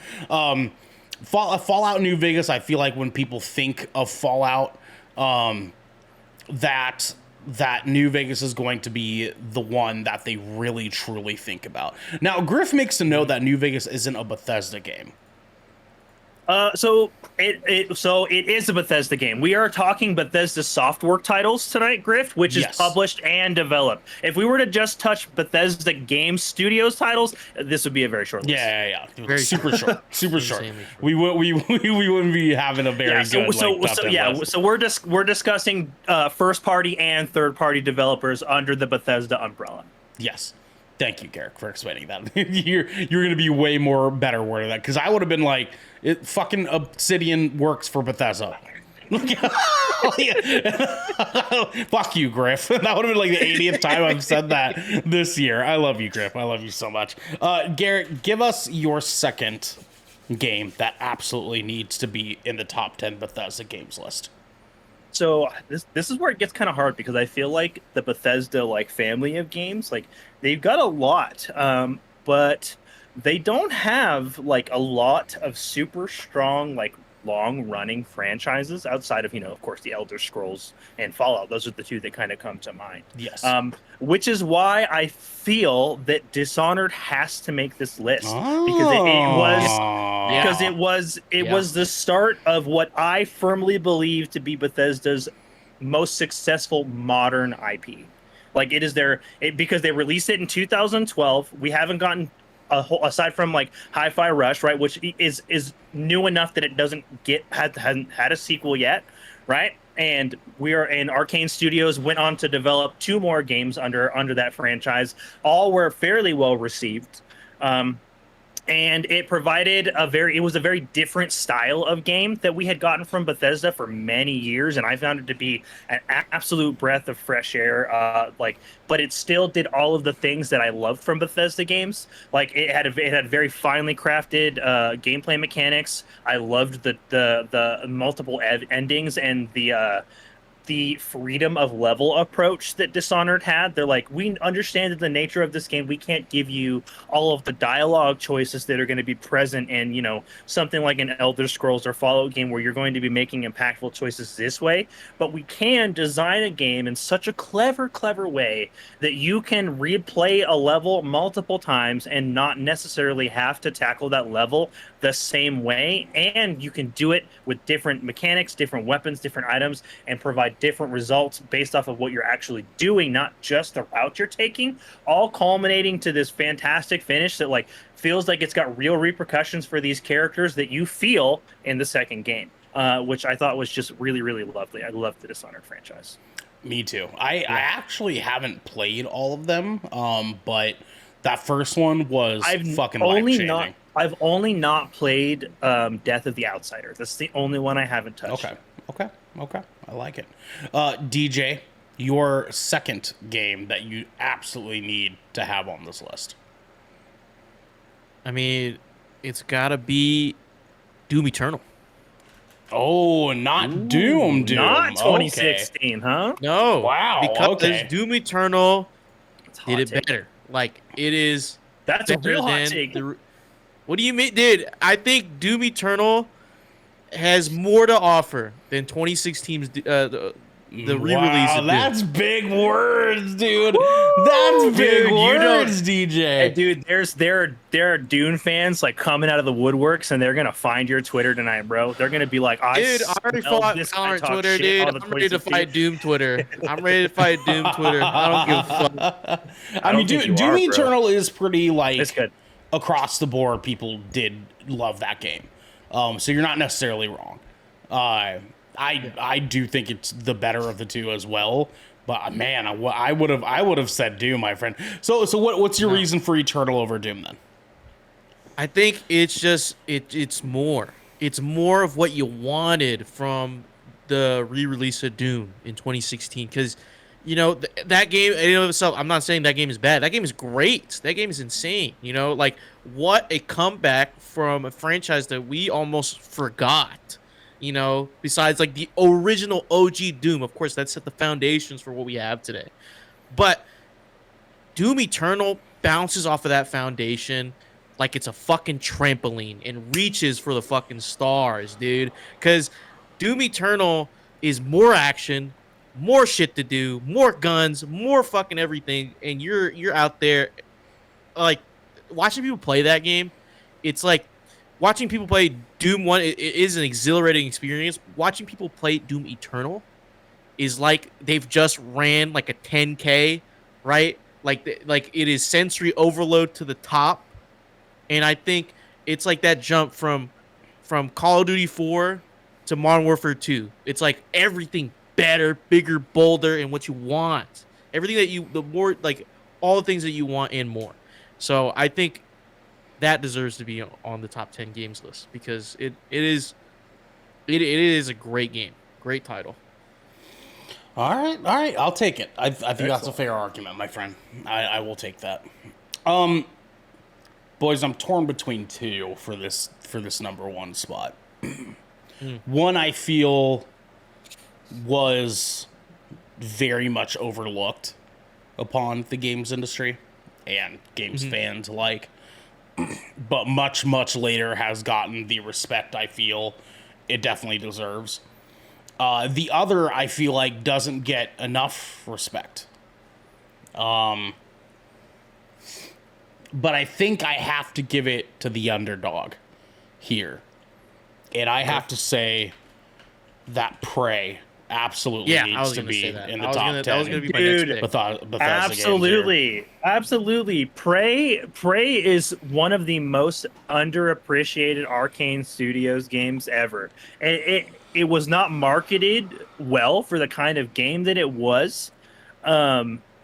Fallout New Vegas, I feel like when people think of Fallout, that that New Vegas is going to be the one that they really truly think about. Now, Griff makes to know that New Vegas isn't a Bethesda game. So it is a Bethesda game. We are talking Bethesda software titles tonight, Griff, which is published and developed. If we were to just touch Bethesda Games Studios titles, this would be a very short list. Yeah. Very super short, super short. We wouldn't be having a very good. So we're discussing first party and third party developers under the Bethesda umbrella. Yes. Thank you, Garrick, for explaining that. You're going to be way more better worded that, because I would have been like, fucking Obsidian works for Bethesda. Fuck you, Griff. That would have been like the 80th time I've said that this year. I love you, Griff. I love you so much. Garrick, give us your second game that absolutely needs to be in the top 10 Bethesda games list. So this is where it gets kind of hard, because I feel like the Bethesda family of games, they've got a lot, but they don't have a lot of super strong long running franchises outside of of course the Elder Scrolls and Fallout. Those are the two that kind of come to mind. Yes. Which is why I feel that Dishonored has to make this list, because it was the start of what I firmly believe to be Bethesda's most successful modern IP. It is because they released it in 2012. We haven't gotten aside from Hi-Fi Rush, right, which is new enough that it hasn't had a sequel yet, right? And Arcane Studios went on to develop 2 more games under that franchise. All were fairly well received. And it provided it was a very different style of game that we had gotten from Bethesda for many years, and I found it to be an absolute breath of fresh air. But it still did all of the things that I loved from Bethesda games. It had very finely crafted gameplay mechanics. I loved the multiple endings and the freedom of level approach that Dishonored had. They're we understand the nature of this game. We can't give you all of the dialogue choices that are going to be present in, something like an Elder Scrolls or Fallout game where you're going to be making impactful choices this way. But we can design a game in such a clever way that you can replay a level multiple times and not necessarily have to tackle that level the same way. And you can do it with different mechanics, different weapons, different items, and provide different results based off of what you're actually doing, not just the route you're taking, all culminating to this fantastic finish that feels like it's got real repercussions for these characters that you feel in the second game, which I thought was just really, really lovely. I love the Dishonored franchise. Me too. I actually haven't played all of them, but that first one was fucking life-changing. I've only not played Death of the Outsider. That's the only one I haven't touched. Okay. I like it. DJ, your second game that you absolutely need to have on this list. I mean, it's got to be Doom Eternal. Oh, not Doom. Not 2016, huh? No. Wow. Because Doom Eternal did it better. It is. That's a real hot take. What do you mean, dude? I think Doom Eternal has more to offer than 2016's the re-release. Wow, that's big words, dude. That's big words, DJ. Hey, dude, there are Dune fans coming out of the woodworks, and they're gonna find your Twitter tonight, bro. They're gonna be like, I already fought Valorant Twitter, dude. I'm ready to fight Doom Twitter. I don't give a fuck. I mean, Doom Eternal is pretty it's good. Across the board, people did love that game. So you're not necessarily wrong. I do think it's the better of the two as well. But man, I would have said Doom, my friend. So what's your reason for Eternal over Doom then? I think it's just it's more. It's more of what you wanted from the re-release of Doom in 2016, because that game in and of itself, I'm not saying that game is bad. That game is great. That game is insane. What a comeback from a franchise that we almost forgot. Besides the original OG Doom, of course, that set the foundations for what we have today. But Doom Eternal bounces off of that foundation like it's a fucking trampoline and reaches for the fucking stars, dude. Because Doom Eternal is more action, more shit to do, more guns, more fucking everything, and you're out there like watching people play that game. It's like watching people play Doom 1 it is an exhilarating experience. Watching people play Doom Eternal is like they've just ran like a 10K, right? Like it is sensory overload to the top. And I think it's like that jump from Call of Duty 4 to Modern Warfare 2. It's like everything better, bigger, bolder, and what you want. Everything that the more, like, all the things that you want and more. So I think that deserves to be on the top 10 games list because it is a great game. Great title. All right, I'll take it. I think that's a fair argument, my friend. I will take that. Boys, I'm torn between two for this number one spot. One I feel was very much overlooked upon the games industry and games fans alike, but much later has gotten the respect I feel it definitely deserves. The other I feel like doesn't get enough respect. But I think I have to give it to the underdog here. And I have to say that Prey absolutely needs to be in the top 10. That was going to be my next pick. Bethesda Absolutely. Prey is one of the most underappreciated Arcane Studios games ever. It was not marketed well for the kind of game that it was.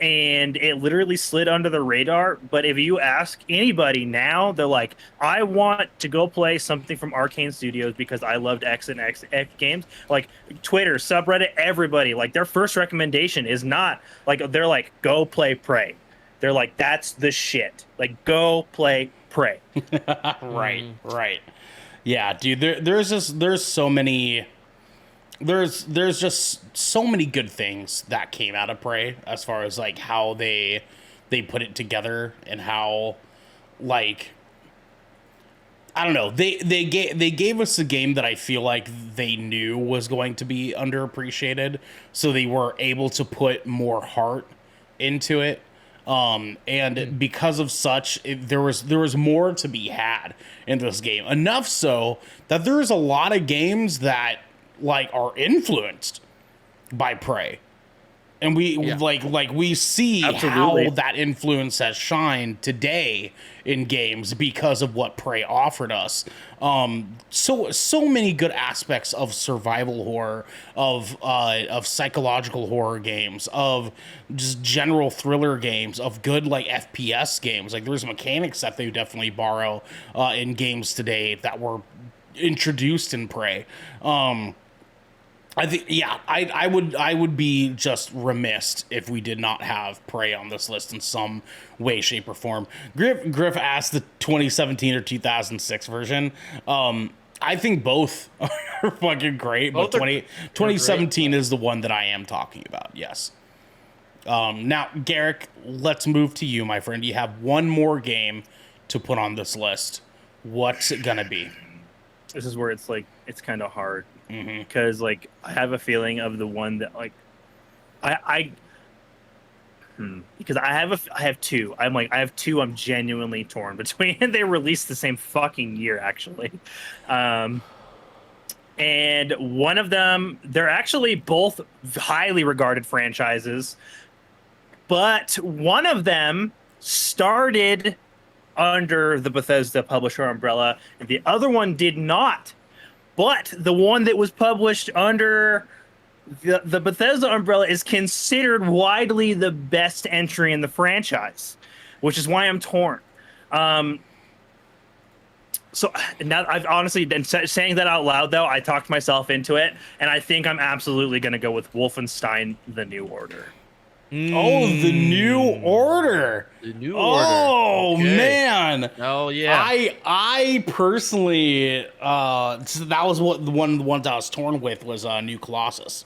And it literally slid under the radar. But if you ask anybody now, they're like, I want to go play something from Arcane Studios because I loved X and X games. Like Twitter, subreddit, everybody, like their first recommendation is not like, they're like, go play Prey. They're like, that's the shit. Like, go play Prey. Right. Yeah, dude, there's so many... There's just so many good things that came out of Prey as far as like how they put it together and how, like, I don't know, they gave us a game that I feel like they knew was going to be underappreciated, so they were able to put more heart into it. And because of such, there was more to be had in this game. Enough so that there's a lot of games that like are influenced by Prey, and we we see Absolutely. how that influence has shined today in games because of what Prey offered us. So many good aspects of survival horror, of psychological horror games, of just general thriller games, of good like FPS games. Like there's mechanics that they definitely borrow in games today that were introduced in Prey. I think, I would be just remiss if we did not have Prey on this list in some way, shape, or form. Griff asked the 2017 or 2006 version. I think both are fucking great, but 2017 is the one that I am talking about, yes. Now, Garrick, let's move to you, my friend. You have one more game to put on this list. What's it gonna be? This is where it's like, it's kind of hard. Because like I have a feeling of the one that like because I have two. I have two I'm genuinely torn between. They released the same fucking year actually. And one of them, they're actually both highly regarded franchises, but one of them started under the Bethesda publisher umbrella and the other one did not. But the one that was published under the Bethesda umbrella is considered widely the best entry in the franchise, which is why I'm torn. So now I've honestly been saying that out loud, though. I talked myself into it, and I think I'm absolutely going to go with Wolfenstein: The New Order. Oh, The New Order. The New Order. Oh, okay. Man. Oh, yeah. I personally, so that was what the ones I was torn with was New Colossus.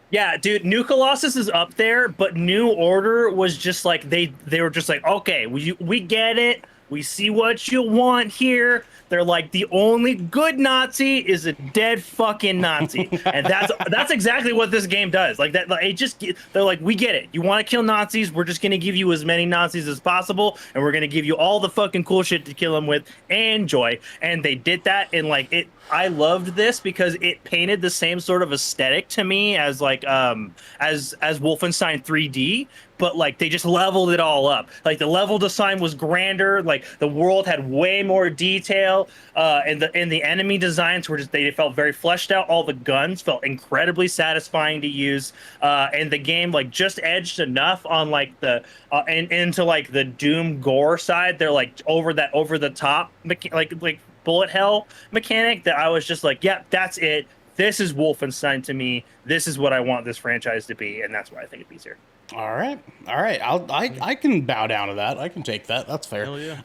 Yeah, dude, New Colossus is up there, but New Order was just like, they were just like, okay, we get it. We see what you want here. They're like, the only good Nazi is a dead fucking Nazi, and that's exactly what this game does. Like that, it just they're like, we get it. You want to kill Nazis? We're just gonna give you as many Nazis as possible, and we're gonna give you all the fucking cool shit to kill them with. Enjoy. And they did that, and like it. I loved this because it painted the same sort of aesthetic to me as like as Wolfenstein 3D, but like they just leveled it all up. Like the level design was grander, like the world had way more detail, and the enemy designs were just, they felt very fleshed out. All the guns felt incredibly satisfying to use, and the game like just edged enough on like the and into like the Doom gore side. They're like over the top like bullet hell mechanic that I was just like, yep, that's it. This is Wolfenstein to me. This is what I want this franchise to be, and that's why I think it beats here. All right. I can bow down to that. I can take that. That's fair. Hell yeah.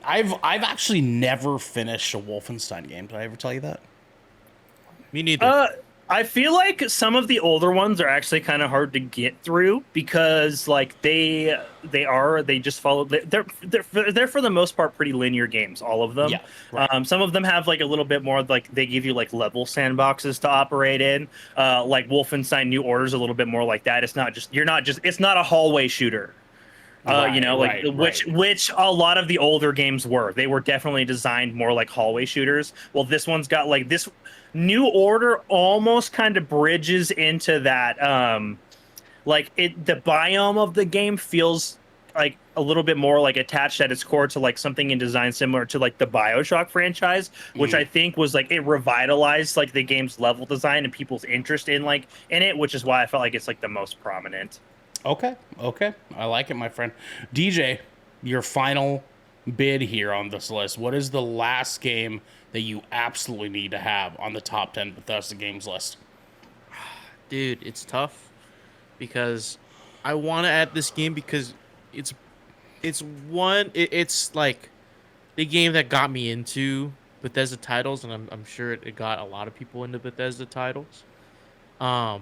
I've actually never finished a Wolfenstein game. Did I ever tell you that? Me neither. I feel like some of the older ones are actually kind of hard to get through because like they just follow, they're for the most part pretty linear games, all of them. Yeah, right. Some of them have like a little bit more, like they give you like level sandboxes to operate in. Like Wolfenstein New Order is a little bit more like that. It's not a hallway shooter. Which a lot of the older games were. They were definitely designed more like hallway shooters. Well, this one's got like this. New Order almost kind of bridges into that. The biome of the game feels like a little bit more like attached at its core to like something in design similar to like the BioShock franchise, which I think was like it revitalized like the game's level design and people's interest in it, which is why I felt like it's like the most prominent. Okay. I like it, my friend. DJ, your final bid here on this list. What is the last game that you absolutely need to have on the top 10 Bethesda Games list? Dude, it's tough because I want to add this game because it's like the game that got me into Bethesda titles, and I'm sure it got a lot of people into Bethesda titles. But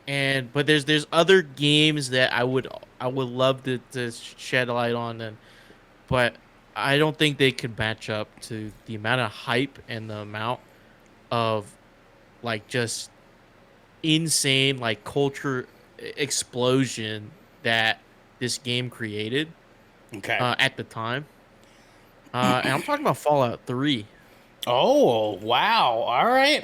there's other games that I would love to shed a light on, but I don't think they could match up to the amount of hype and the amount of like just insane like culture explosion that this game created. Okay. At the time. And I'm talking about Fallout 3. Oh, wow. All right.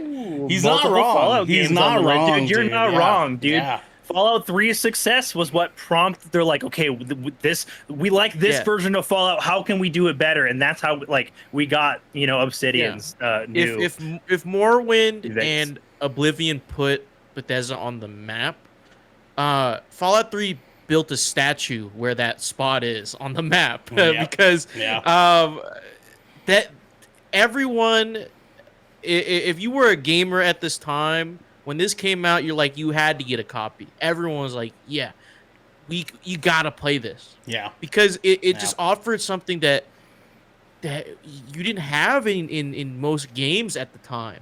Ooh, He's not wrong. He's not wrong. Dude, you're not wrong, dude. Yeah. Fallout 3's success was what prompted. They're like, okay, we like this version of Fallout. How can we do it better? And that's how like we got Obsidian's new. If Morrowind and Oblivion put Bethesda on the map, Fallout 3 built a statue where that spot is on the map because that everyone, if you were a gamer at this time. When this came out, you had to get a copy. Everyone was like, yeah, you gotta play this. Yeah. Because it just offered something that you didn't have in most games at the time.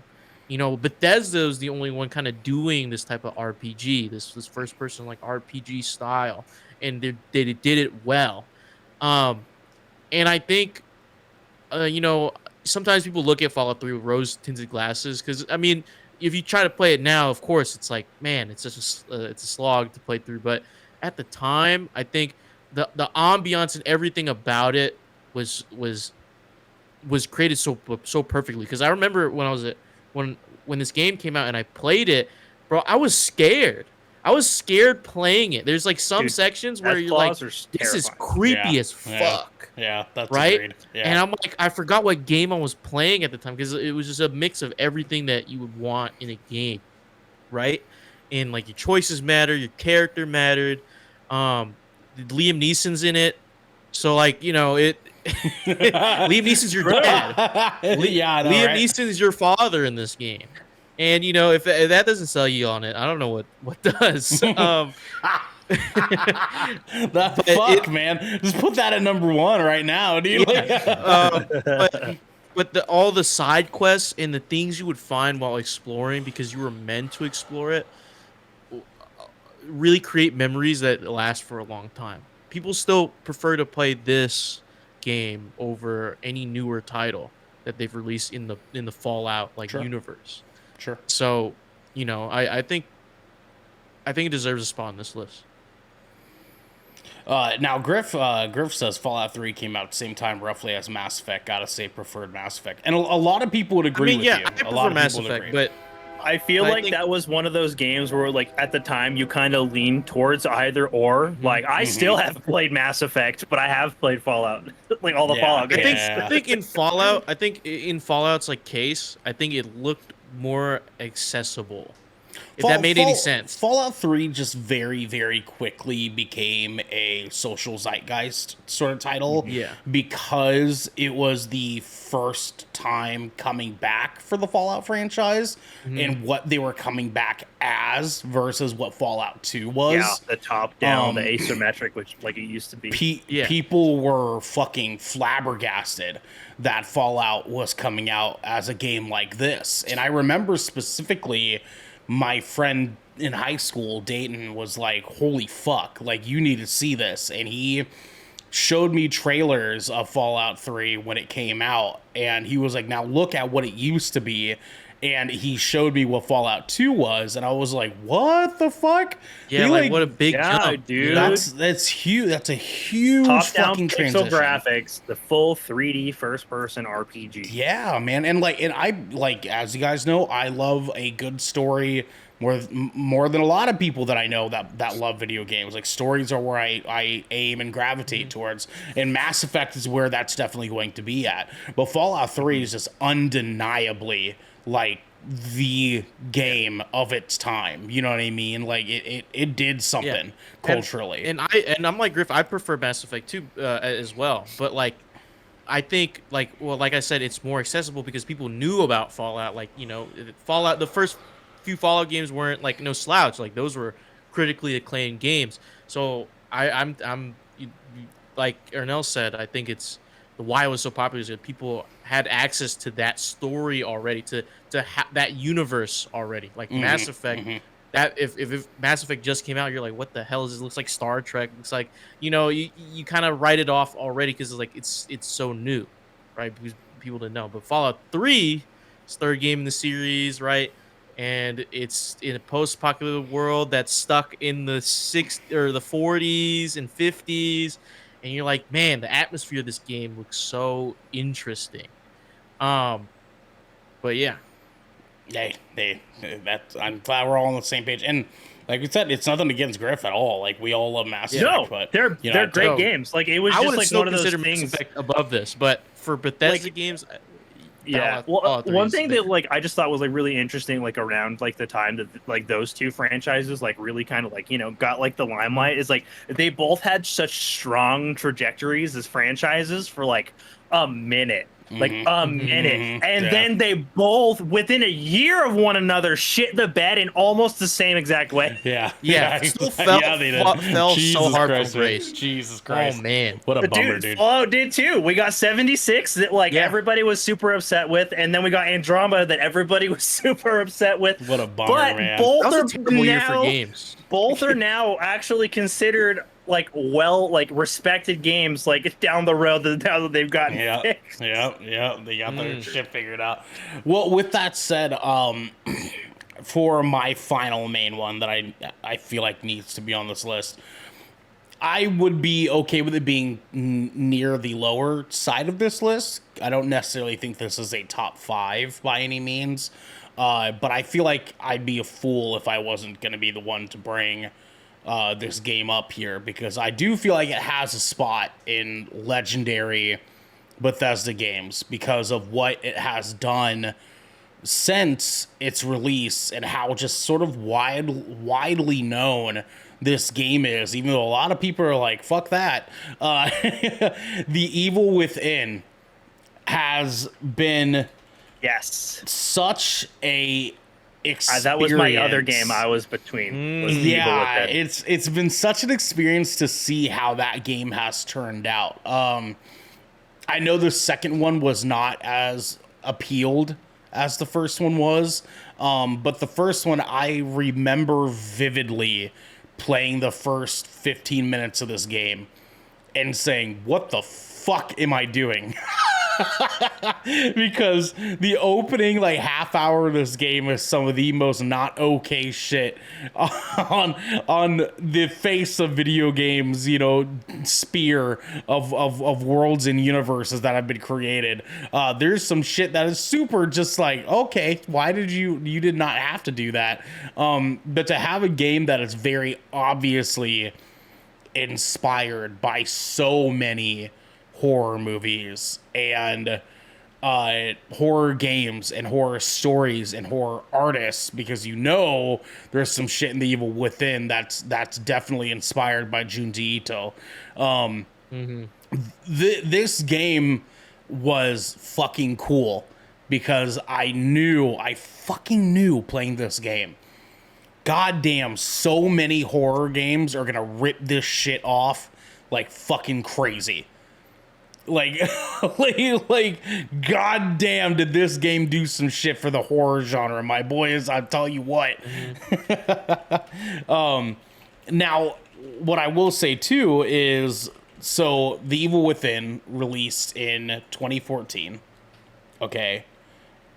Bethesda was the only one kind of doing this type of RPG, this first person like RPG style, and they did it well. And I think, sometimes people look at Fallout 3 with rose-tinted glasses because, I mean, if you try to play it now, of course, it's like, man, it's just it's a slog to play through. But at the time, I think the ambiance and everything about it was created so perfectly. Because I remember when this game came out and I played it, bro, I was scared. I was scared playing it. There's like some sections where you're like, this is creepy as fuck. Yeah, that's right. Agreed. Yeah. And I'm like, I forgot what game I was playing at the time because it was just a mix of everything that you would want in a game, right? And like your choices matter, your character mattered. Liam Neeson's in it, so like Liam Neeson's your dad. Liam Neeson's your father in this game. And if that doesn't sell you on it, I don't know what does. Man, just put that at number one right now, dude. But all the side quests and the things you would find while exploring because you were meant to explore it really create memories that last for a long time. People still prefer to play this game over any newer title that they've released in the Fallout like universe. Sure. So, you know, I think it deserves a spot on this list. Now, Griff says Fallout 3 came out at the same time roughly as Mass Effect. Gotta say, preferred Mass Effect. And a lot of people would agree with you. I prefer Mass Effect, but I feel like that was one of those games where, like, at the time, you kind of lean towards either or. Like, I still haven't played Mass Effect, but I have played Fallout, like all the Fallout games. I think in Fallout's like case, I think it looked more accessible. If that made any sense. Fallout 3 just very, very quickly became a social zeitgeist sort of title. Yeah. Because it was the first time coming back for the Fallout franchise and what they were coming back as versus what Fallout 2 was. Yeah, the top-down, the asymmetric, which like it used to be. People were fucking flabbergasted that Fallout was coming out as a game like this. And I remember specifically my friend in high school, Dayton, was like, holy fuck, like, you need to see this. And he showed me trailers of Fallout 3 when it came out. And he was like, now look at what it used to be. And he showed me what Fallout 2 was. And I was like, what the fuck? Yeah, like what a big jump, dude. That's huge. That's a huge fucking transition. Pixel graphics, the full 3D first-person RPG. Yeah, man. And I like, as you guys know, I love a good story more than a lot of people that I know that love video games. Like, stories are where I aim and gravitate towards. And Mass Effect is where that's definitely going to be at. But Fallout 3 is just undeniably like the game of its time. You know what I mean? Like it did something culturally. And I'm like Griff, I prefer Mass Effect 2 as well. But like I think like I said, it's more accessible because people knew about Fallout. Like, you know, Fallout, the first few Fallout games weren't like no slouch. Like those were critically acclaimed games. So I'm like Ernell said, I think it's why it was so popular is that people had access to that story already, to that universe already. Like Mass Effect, that if Mass Effect just came out, you're like, what the hell is this? It looks like Star Trek. It's like, you know, you kind of write it off already because it's like it's so new, right? Because people didn't know. But Fallout 3, it's third game in the series, right? And it's in a post-apocalyptic world that's stuck in the 40s and 50s. And you're like, man, the atmosphere of this game looks so interesting. But yeah. I'm glad we're all on the same page. And like we said, it's nothing against Griff at all. Like, we all love Mass Effect. No, but they're great games. Like, it was just like one of those things above this. But for Bethesda games, yeah. Well, one thing that like I just thought was like really interesting, like around like the time that like those two franchises like really kind of like, you know, got like the limelight, is like they both had such strong trajectories as franchises for like a minute. Like a minute, and then they both within a year of one another shit the bed in almost the same exact way. Still fell so hard from grace. Jesus Christ! Oh man, what a bummer, dude. Fallout did too. We got 76 that like everybody was super upset with, and then we got Andromeda that everybody was super upset with. What a bummer, but man! Both that was are a terrible year for games. Both are now actually considered like respected games like down the road now that they've gotten fixed. They got their shit figured out. Well, with that said, for my final main one that I feel like needs to be on this list, I would be okay with it being near the lower side of this list. I don't necessarily think this is a top 5 by any means, but I feel like I'd be a fool if I wasn't going to be the one to bring this game up here, because I do feel like it has a spot in legendary Bethesda games because of what it has done since its release and how just sort of widely known this game is, even though a lot of people are like, fuck that. The Evil Within has been such a experience. That was my other game I was between. Was it's been such an experience to see how that game has turned out. I know the second one was not as appealed as the first one was, but the first one I remember vividly playing the first 15 minutes of this game and saying, what the fuck am I doing? Because the opening like half hour of this game is some of the most not okay shit on the face of video games, you know, spear of worlds and universes that have been created. There's some shit that is super just like, okay, why did you did not have to do that? But to have a game that is very obviously inspired by so many horror movies and horror games and horror stories and horror artists, because you know there's some shit in the Evil Within that's definitely inspired by Junji Ito. This game was fucking cool because I fucking knew playing this game, goddamn, so many horror games are gonna rip this shit off like fucking crazy. Like, like, goddamn, did this game do some shit for the horror genre, my boys? I'll tell you what. Now, what I will say too is, so The Evil Within released in 2014, okay,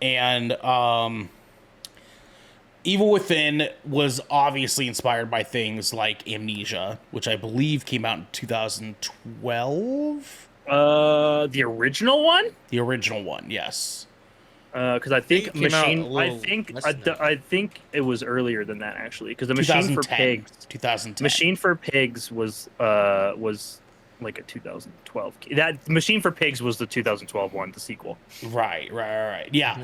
and Evil Within was obviously inspired by things like Amnesia, which I believe came out in 2012. The original one? The original one, yes. Because I think I think it was earlier than that actually. Because the Machine for Pigs, 2010. Machine for Pigs was like a 2012. That Machine for Pigs was the 2012 one, the sequel. Right. Yeah.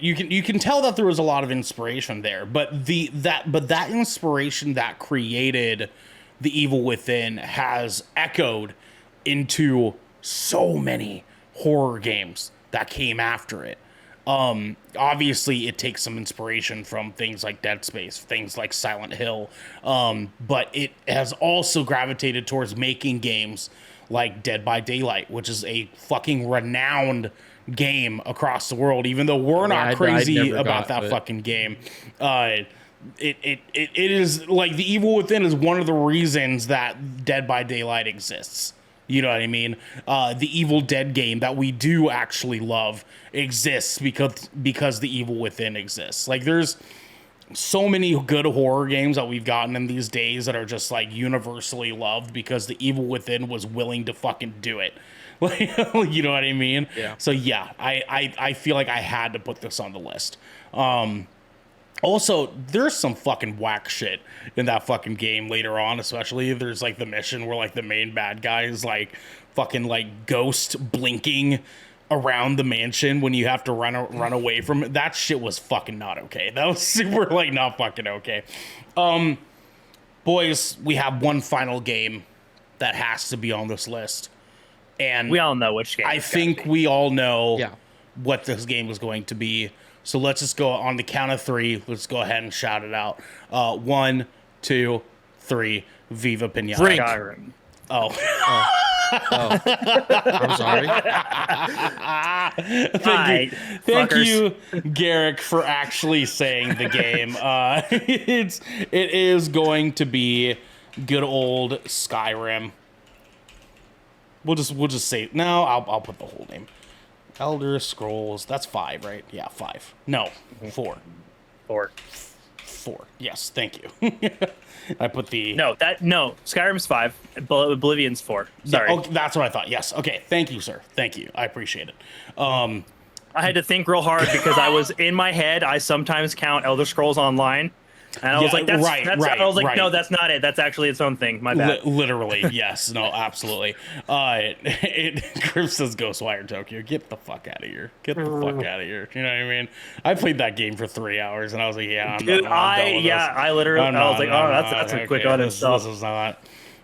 You can tell that there was a lot of inspiration there, but that inspiration that created The Evil Within has echoed into so many horror games that came after it. Obviously it takes some inspiration from things like Dead Space, things like Silent Hill, but it has also gravitated towards making games like Dead by Daylight, which is a fucking renowned game across the world, even though we're not crazy about that fucking game. It is like The Evil Within is one of the reasons that Dead by Daylight exists. You know what I mean? The Evil Dead game that we do actually love exists because The Evil Within exists. Like, there's so many good horror games that we've gotten in these days that are just like universally loved because The Evil Within was willing to fucking do it. Like, you know what I mean? Yeah. So yeah, I feel like I had to put this on the list. Also, there's some fucking whack shit in that fucking game later on, especially there's like the mission where like the main bad guy is like fucking like ghost blinking around the mansion when you have to run away from it. That shit was fucking not okay. That was super like not fucking okay. Boys, we have one final game that has to be on this list. And we all know which game. I think we all know what this game is going to be. So let's just go on the count of three. Let's go ahead and shout it out. 1, 2, 3. Viva Pinata. Skyrim. Oh. I'm sorry. Thank you, Garrick, for actually saying the game. It is going to be good old Skyrim. We'll just say no. I'll put the whole name. Elder Scrolls. That's 5, right? Yeah, 5. No, 4. 4. Yes, thank you. I put the no. Skyrim's 5. Oblivion's 4. Sorry. Oh, that's what I thought. Yes. Okay. Thank you, sir. Thank you. I appreciate it. I had to think real hard because I was in my head. I sometimes count Elder Scrolls Online. And I was like, that's right. I was like, no, that's not it. That's actually its own thing. My bad. Literally, yes. No, absolutely. Griff says Ghostwire Tokyo. Get the fuck out of here. Get the fuck out of here. You know what I mean? I played that game for 3 hours and I was like, yeah, I'm done with this. I literally, I was like, oh, that's a quick on itself. This is not.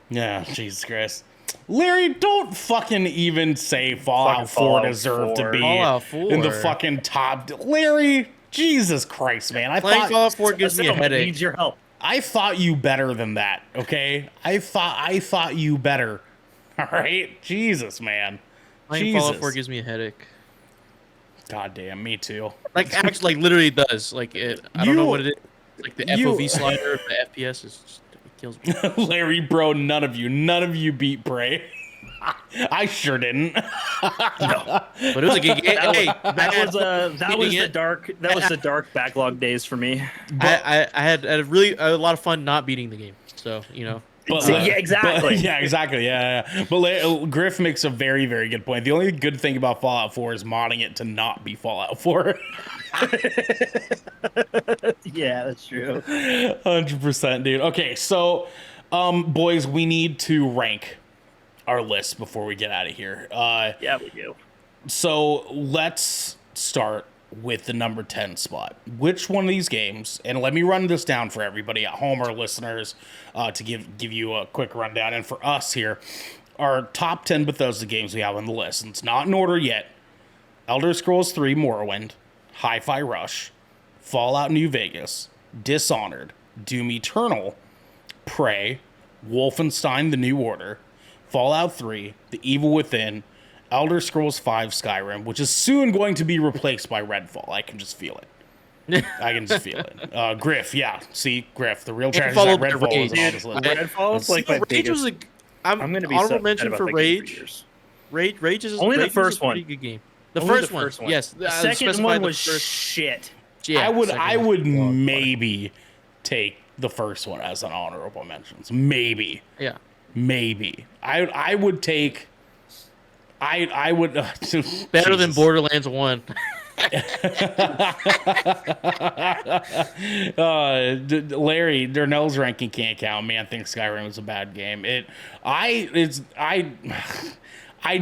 Yeah, Jesus Christ. Larry, don't fucking even say Fallout 4 deserved to be in the fucking top. Larry, Jesus Christ, man. I Playing thought Fallout 4 gives me a headache. Needs your help. I thought you better than that, okay? I thought you better. All right? Jesus, man. Playing Fallout 4 gives me a headache. God damn, me too. Like, actually, like, literally does. Like, it. I don't know what it is. Like, the FOV slider, the FPS is just, it kills me. Larry, bro, none of you beat Prey. I sure didn't. No, but it was a good game. Hey, that was the dark backlog days for me. I had a lot of fun not beating the game. So But, yeah, exactly. Yeah. But Griff makes a very, very good point. The only good thing about Fallout 4 is modding it to not be Fallout 4. Yeah, that's true. 100%, dude. Okay, so, boys, we need to rank our list before we get out of here. Yeah, we do. So let's start with the number 10 spot. Which one of these games, and let me run this down for everybody at home or listeners to give you a quick rundown, and for us here, our top 10 Bethesda games we have on the list, and it's not in order yet: Elder Scrolls 3 Morrowind, Hi-Fi Rush, Fallout New Vegas, Dishonored, Doom Eternal, Prey, Wolfenstein The New Order, Fallout 3, The Evil Within, Elder Scrolls 5 Skyrim, which is soon going to be replaced by Redfall. I can just feel it. I can just feel it. Griff, yeah. See, Griff, the real treasure is that Redfall is on this list. Redfall is like my Rage was biggest. I'm going to be honorable so mention upset for about that game for Rage. years. Rage is Only the Rage first is a pretty one. good game. The Only first one, yes. The second one was shit. Yeah, I would maybe take the first one as an honorable mentions. Maybe. Yeah. Maybe. I would take. I would better than Borderlands 1. Larry Darnell's ranking can't count. Man thinks Skyrim is a bad game. We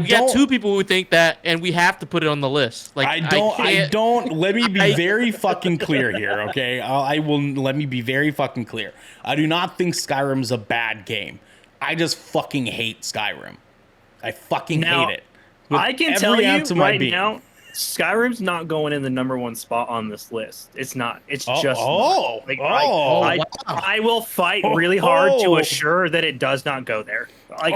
got two people who think that, and we have to put it on the list. Like I don't. Let me be very fucking clear here, okay? Let me be very fucking clear. I do not think Skyrim's a bad game. I just fucking hate Skyrim. I fucking hate it. I can tell you right now, Skyrim's not going in the number one spot on this list. It's not. It's just not. I will fight really hard to assure that it does not go there. It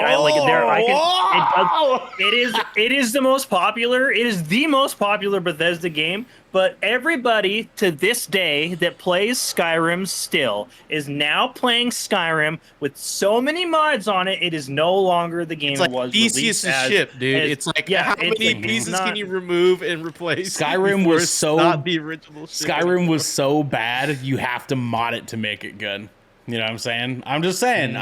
is the most popular. It is the most popular Bethesda game. But everybody to this day that plays Skyrim still is now playing Skyrim with so many mods on it. It is no longer the game it was. Theseus' ship, dude. It's like how many pieces can you remove and replace? Skyrim was so not the original ship. Skyrim was so bad you have to mod it to make it good. You know what I'm saying? I'm just saying.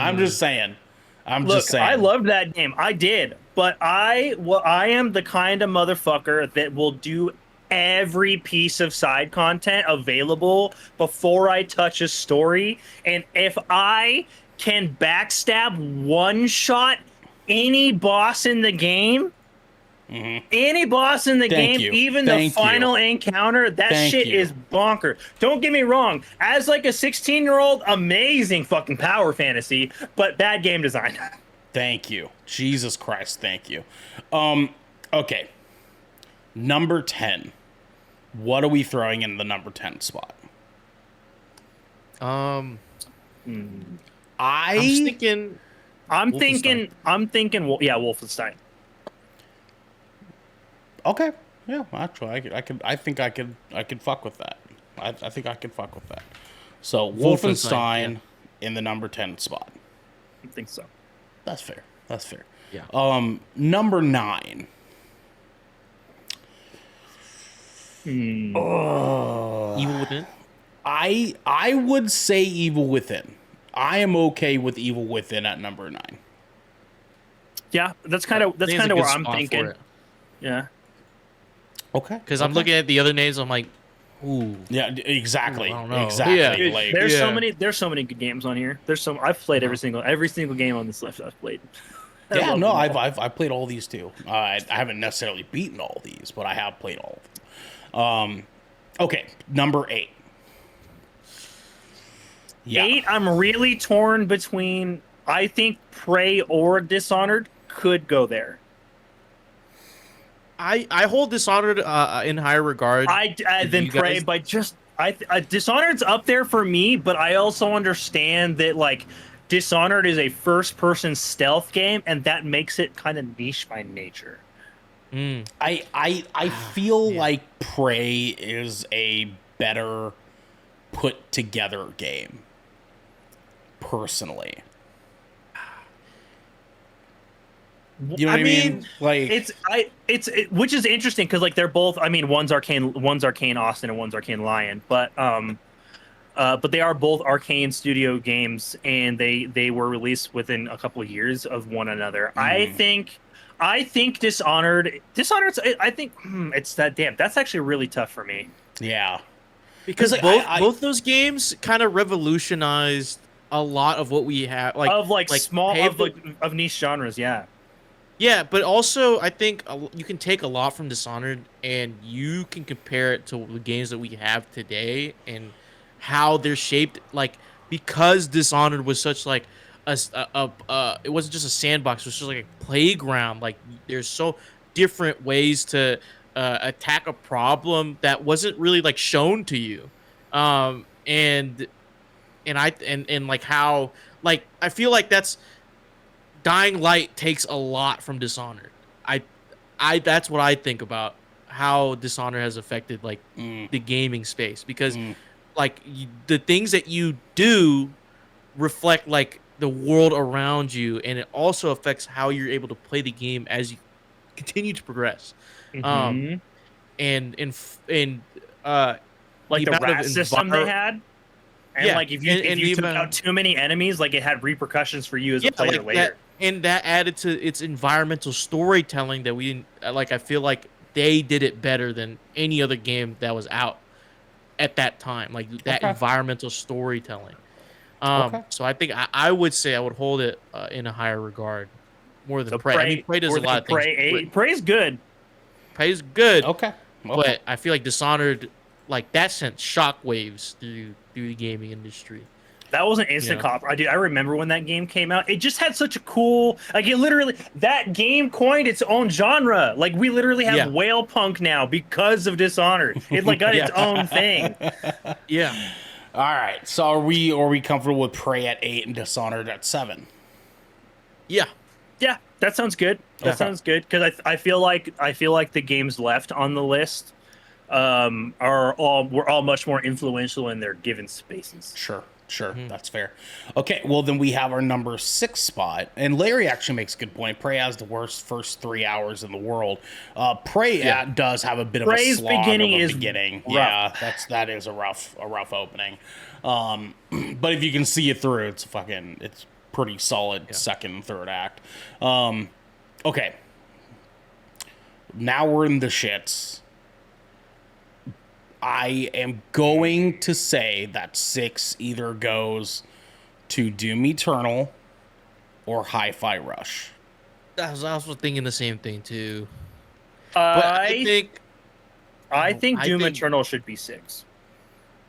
I loved that game. I did, but I am the kind of motherfucker that will do every piece of side content available before I touch a story. And if I can backstab one shot any boss in the game, even the final encounter, that shit is bonkers. Don't get me wrong, as like a 16-year-old, amazing fucking power fantasy, but bad game design. Thank you. Jesus Christ, thank you. Okay. Number 10. What are we throwing in the number 10 spot? I'm thinking Wolfenstein. Okay. Yeah, actually I think I could fuck with that. I think I could fuck with that. So Wolfenstein in the number 10 spot. I think so. That's fair. Yeah. Number 9. Evil Within. I would say Evil Within. I am okay with Evil Within at number 9. Yeah, that's kind of where I'm thinking. Yeah. Okay. Because I'm looking at the other names, I'm like, ooh. Yeah, exactly. Ooh, I don't know. Exactly. Yeah. Like, there's so many good games on here. I've played every single game on this list I've played. Yeah, no, I've played all these too. I haven't necessarily beaten all these, but I have played all of them. Okay, number 8. Yeah. 8, I'm really torn between. I think Prey or Dishonored could go there. I hold Dishonored in higher regard. Than Prey, but Dishonored's up there for me. But I also understand that like Dishonored is a first-person stealth game, and that makes it kind of niche by nature. I feel like Prey is a better put together game. Personally. You know what I mean? Like Which is interesting because like they're both. I mean, one's Arcane Austin and one's Arcane Lion, but they are both Arcane Studio games, and they were released within a couple of years of one another. I think Dishonored. I think it's that damn. That's actually really tough for me. yeah. Because like, both those games kind of revolutionized a lot of what we have, of niche genres. Yeah, but also I think you can take a lot from Dishonored and you can compare it to the games that we have today and how they're shaped. Like because Dishonored was such like it wasn't just a sandbox; it was just like a playground. Like there's so different ways to attack a problem that wasn't really like shown to you, and like how like I feel like that's Dying Light takes a lot from Dishonored. That's what I think about how Dishonored has affected like the gaming space because like the things that you do reflect like the world around you, and it also affects how you're able to play the game as you continue to progress. Mm-hmm. And like the rat system they had. And like if you took out too many enemies, like it had repercussions for you as a player like later. That added to its environmental storytelling that we like. I feel like they did it better than any other game that was out at that time. Like that environmental storytelling. So I think I would say I would hold it in a higher regard more than Prey. I mean, Prey does a lot of things. Prey's good. Prey's good. Okay. But I feel like Dishonored, like that sent shockwaves through the gaming industry. That was an instant cop. I remember when that game came out. It just had such a cool, like it literally, that game coined its own genre. Like we literally have whale punk now because of Dishonored. It like got its own thing. Yeah. All right. So are we comfortable with Prey at 8 and Dishonored at 7? Yeah. Yeah, that sounds good. That sounds good because I feel like the games left on the list were all much more influential in their given spaces. Sure. That's fair. Okay, well then we have our number 6 spot, and Larry actually makes a good point. Prey has the worst first 3 hours in the world. Prey does have a bit of a slog beginning. Rough. Yeah, that is a rough opening. But if you can see it through, it's pretty solid second and third act. Okay, now we're in the shits. I am going to say that 6 either goes to Doom Eternal or Hi-Fi Rush. I was also thinking the same thing too. I think Doom Eternal should be 6.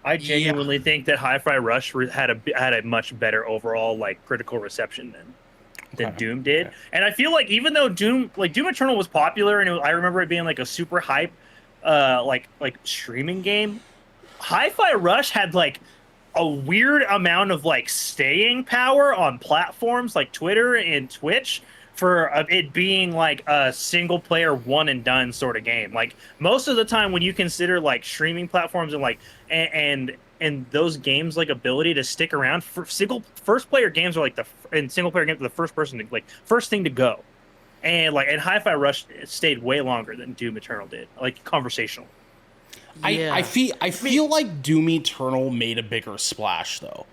I genuinely think that Hi-Fi Rush had a much better overall like critical reception than Doom did, and I feel like even though Doom Eternal was popular and I remember it being like a super hype. Like streaming game, Hi-Fi Rush had like a weird amount of like staying power on platforms like Twitter and Twitch for it being like a single player one and done sort of game. Like most of the time when you consider like streaming platforms and like and those games like ability to stick around for first player games are like single player games are the first thing to go. And Hi-Fi Rush stayed way longer than Doom Eternal did, like conversational. Yeah. I feel like Doom Eternal made a bigger splash though.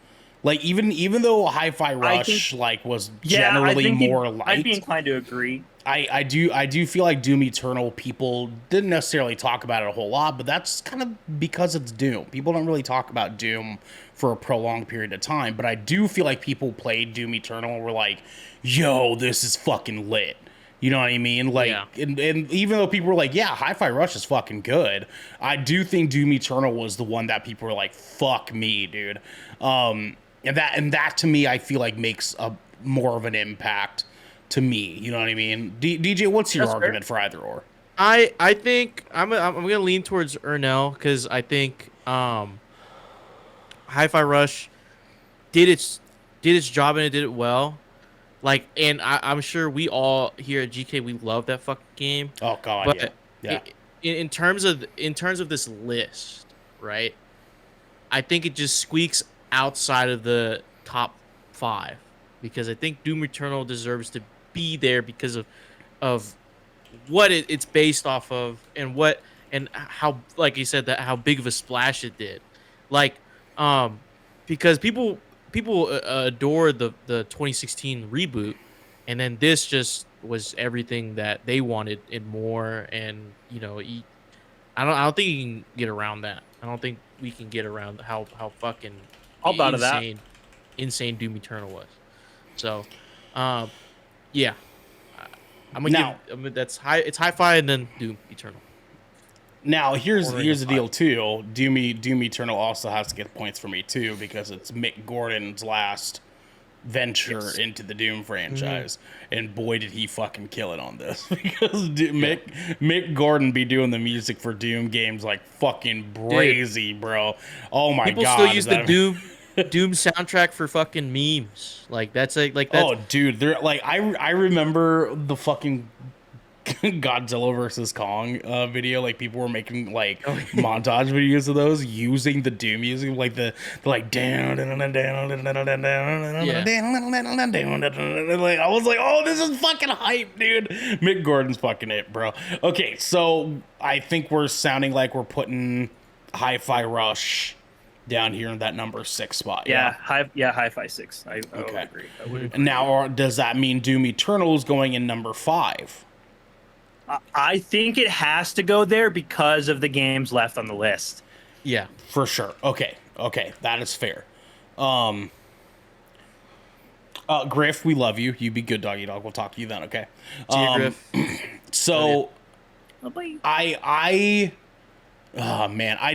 Like even though Hi-Fi Rush was generally more liked, I'd be inclined to agree. I do feel like Doom Eternal people didn't necessarily talk about it a whole lot, but that's kind of because it's Doom. People don't really talk about Doom for a prolonged period of time, but I do feel like people played Doom Eternal and were like, "Yo, this is fucking lit." You know what I mean? Like, and even though people were like, yeah, Hi-Fi Rush is fucking good, I do think Doom Eternal was the one that people were like, fuck me, dude. And that to me, I feel like makes a more of an impact to me. You know what I mean? DJ, what's your argument for either or? I think I'm gonna lean towards Ernell because I think Hi-Fi Rush did its job and it did it well. Like, and I'm sure we all here at GK we love that fucking game. Oh god, but yeah. In terms of this list, right? I think it just squeaks outside of the top 5 because I think Doom Eternal deserves to be there because of what it's based off of and how, like you said, that how big of a splash it did. Like, because people adore the 2016 reboot, and then this just was everything that they wanted and more. And I don't think you can get around that. I don't think we can get around how fucking I'll bow to that. insane Doom Eternal was. So, yeah, that's high. It's hi-fi and then Doom Eternal. Now here's the deal too. Doom Eternal also has to get points for me too, because it's Mick Gordon's last venture into the Doom franchise, and boy did he fucking kill it on this. Because Mick Gordon be doing the music for Doom games like fucking brazy, bro. Oh my god, people still use the Doom soundtrack for fucking memes. Like that's that's, oh dude, they're like I remember the fucking Godzilla versus Kong video. Like people were making like montage videos of those using the Doom music, like the like down down down down down down down. Like I was like, oh, this is fucking hype, dude. Mick Gordon's fucking it, bro. Okay, so I think we're sounding like we're putting Hi-Fi Rush down here in that number 6 spot. Hi-Fi 6. I would agree. I would agree. Now, does that mean Doom Eternal is going in number 5? I think it has to go there because of the games left on the list. Yeah, for sure. Okay, that is fair. Griff, we love you. You be good, doggy dog. We'll talk to you then. Okay. See you, Griff. So, I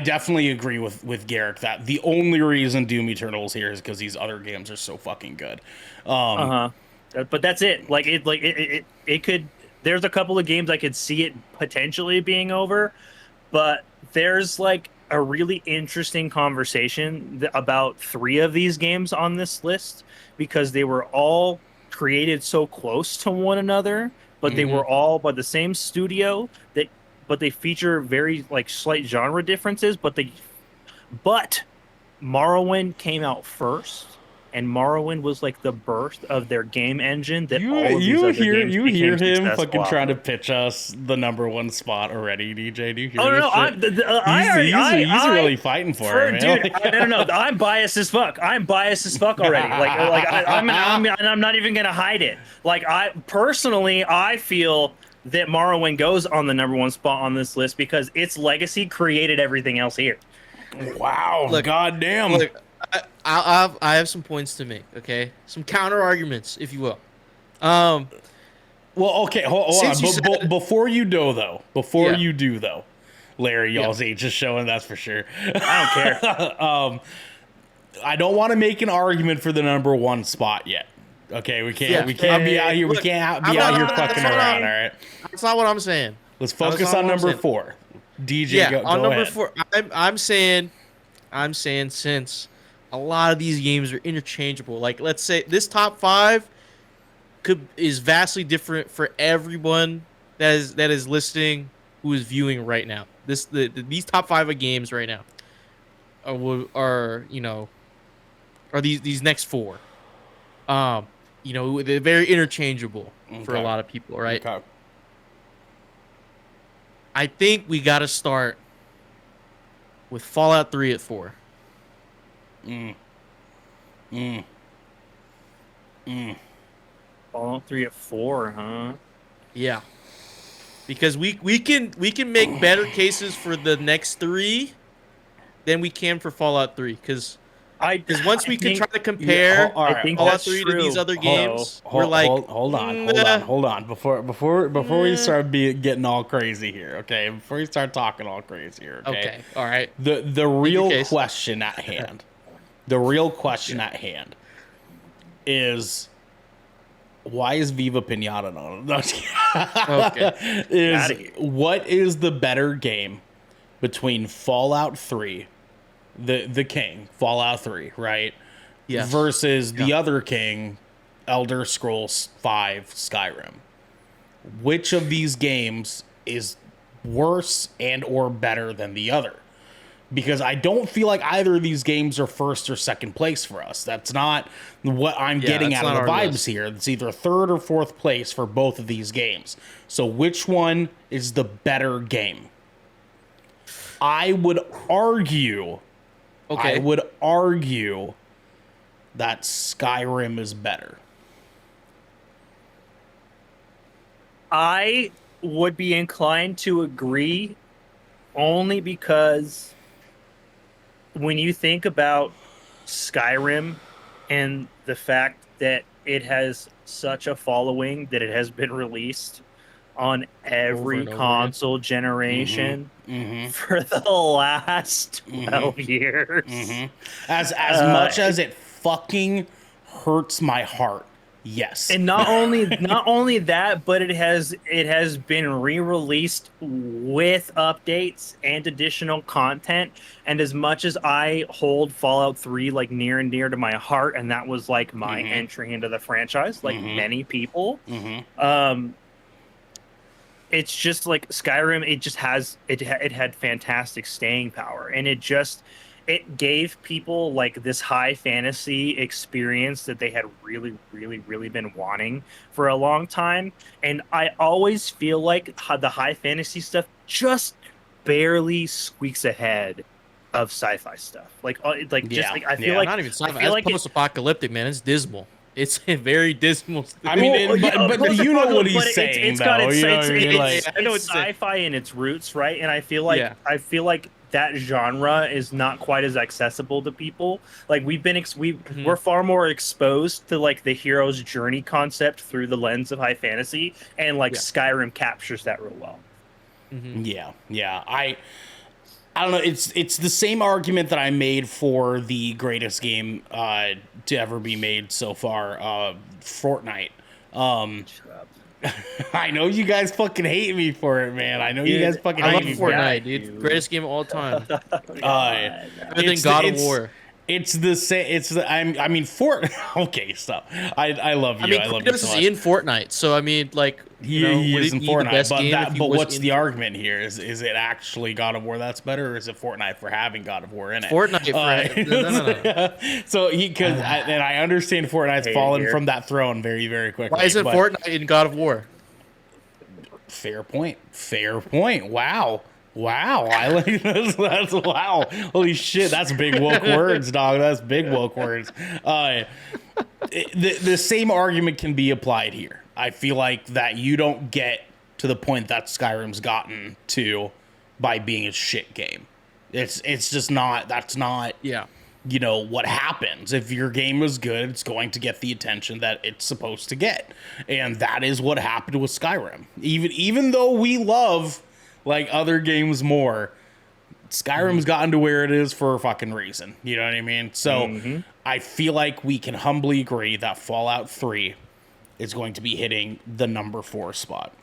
definitely agree with Garrick that the only reason Doom Eternal is here is because these other games are so fucking good. But that's it. It could. There's a couple of games I could see it potentially being over, but there's like a really interesting conversation about 3 of these games on this list, because they were all created so close to one another, but they were all by the same studio, but they feature very like slight genre differences, but Morrowind came out first. And Morrowind was like the birth of their game engine that all of these other games you hear him successful fucking trying to pitch us the number 1 spot already, DJ. Do you hear he's really fighting for it, man. Dude, no, I'm biased as fuck. I'm biased as fuck already. I'm not even gonna hide it. Like I feel that Morrowind goes on the number 1 spot on this list because its legacy created everything else here. Wow, goddamn. Look, I have some points to make, okay? Some counter arguments, if you will. Well, okay, hold on. Before you do though, Larry, y'all's age is showing, that's for sure. I don't care. I don't want to make an argument for the number 1 spot yet. Okay, we can't be out here. We can't be out here fucking around. All right, that's not what I'm saying. Let's focus on number 4. DJ, go on number ahead. 4. I'm saying since a lot of these games are interchangeable, like let's say this top 5 is vastly different for everyone that is listening, who is viewing right now. These top 5 of games right now are these next 4. They're very interchangeable for a lot of people, right? Okay. I think we got to start with Fallout 3 at 4. Fallout 3 at 4, huh? Yeah. Because we can make better cases for the next 3 than we can for Fallout 3. Because once we can try to compare Fallout 3 to these other games, we're like, hold on. Before we start getting all crazy here, okay? Before we start talking all crazy here, okay? Okay, all right. The real question at hand. The real question at hand is, why is Viva Pinata not? Okay. What is the better game between Fallout 3, the King, Fallout 3, right? Yes. Versus the other King, Elder Scrolls 5, Skyrim. Which of these games is worse and or better than the other? because I don't feel like either of these games are first or second place for us. That's not what I'm getting out of the vibes here. It's either third or fourth place for both of these games. So which one is the better game? I would argue that Skyrim is better. I would be inclined to agree only because when you think about Skyrim and the fact that it has such a following that it has been released on every console generation for the last 12 years. As much as it fucking hurts my heart. Yes. And not only that, but it has been re-released with updates and additional content. And as much as I hold Fallout 3 like near and dear to my heart, and that was like my entry into the franchise, like many people, it's just like Skyrim. It just has it had fantastic staying power, and it gave people like this high fantasy experience that they had really, really, really been wanting for a long time. And I always feel like the high fantasy stuff just barely squeaks ahead of sci-fi stuff. I feel like not even sci-fi. It's like post-apocalyptic, man. It's dismal. It's a very dismal. I mean, but you know what he's saying, though. I know it's sci-fi in its roots, right? And I feel like that genre is not quite as accessible to people. Like we're far more exposed to like the hero's journey concept through the lens of high fantasy, and Skyrim captures that real well. Yeah. I don't know. It's the same argument that I made for the greatest game to ever be made so far, Fortnite. I know you guys fucking hate me for it, man. I know you guys fucking hate me for it. Fortnite, dude. Greatest game of all time. Better than God of War. It's the same. I mean, Okay, stop. I love you. I love you so much. He's in Fortnite, so I mean, like he is in Fortnite. But what's the argument here? Is it actually God of War that's better, or is it Fortnite for having God of War in it? Fortnite. No. So and I understand Fortnite's fallen from that throne very, very quickly. Why isn't Fortnite in God of War? Fair point. Wow, I like that's wow. Holy shit, that's big woke words, dog. That's big woke words. The same argument can be applied here. I feel like that you don't get to the point that Skyrim's gotten to by being a shit game. It's just not. That's not. Yeah. You know what happens if your game is good? It's going to get the attention that it's supposed to get, and that is what happened with Skyrim. Even though we love like other games more, Skyrim's gotten to where it is for a fucking reason. You know what I mean? So I feel like we can humbly agree that Fallout 3 is going to be hitting the number 4 spot.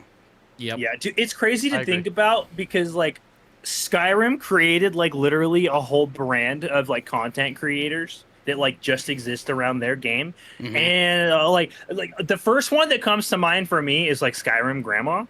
Yep. Yeah, dude, it's crazy to think about because like Skyrim created like literally a whole brand of like content creators that like just exist around their game. And like the first one that comes to mind for me is like Skyrim Grandma.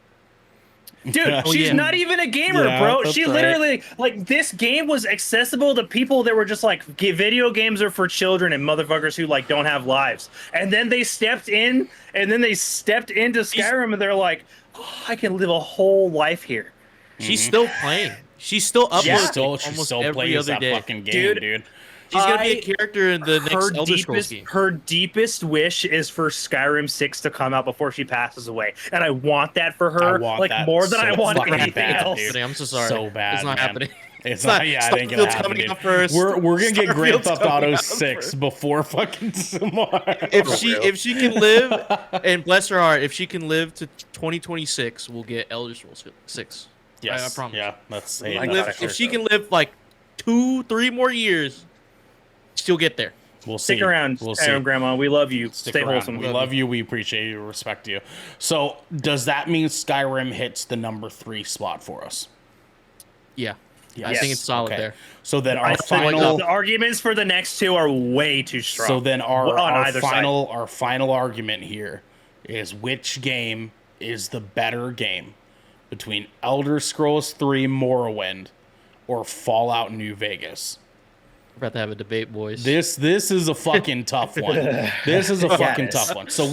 Dude, she's not even a gamer, bro. She literally, like, this game was accessible to people that were just like, video games are for children and motherfuckers who, like, don't have lives. And then they stepped into Skyrim and they're like, oh, I can live a whole life here. She's still playing. She's still uploading She almost still every plays other that day. fucking game, dude. She's going to be a character in the next Elder Scrolls game. Her deepest wish is for Skyrim 6 to come out before she passes away. And I want that for her, like, more than I want anything else. Dude. I'm so sorry. So bad, it's not happening. It's not. Yeah, it ain't gonna happen. We're gonna get Grand Theft Auto 6 before fucking tomorrow. If she can live, and bless her heart, if she can live to 2026, we'll get Elder Scrolls 6. Yes, I promise. Yeah, that's. If she can live like 2-3 more years, she'll get there. We'll see. Stick around, Grandma. We love you. Stay wholesome. We love you. We appreciate you. Respect you. So, does that mean Skyrim hits the number 3 spot for us? Yeah. I think it's solid there. So then the arguments for the next 2 are way too strong. So then our final argument here is which game is the better game between Elder Scrolls 3 Morrowind or Fallout New Vegas? We're about to have a debate, boys. This is a fucking tough one. This is a fucking tough one. So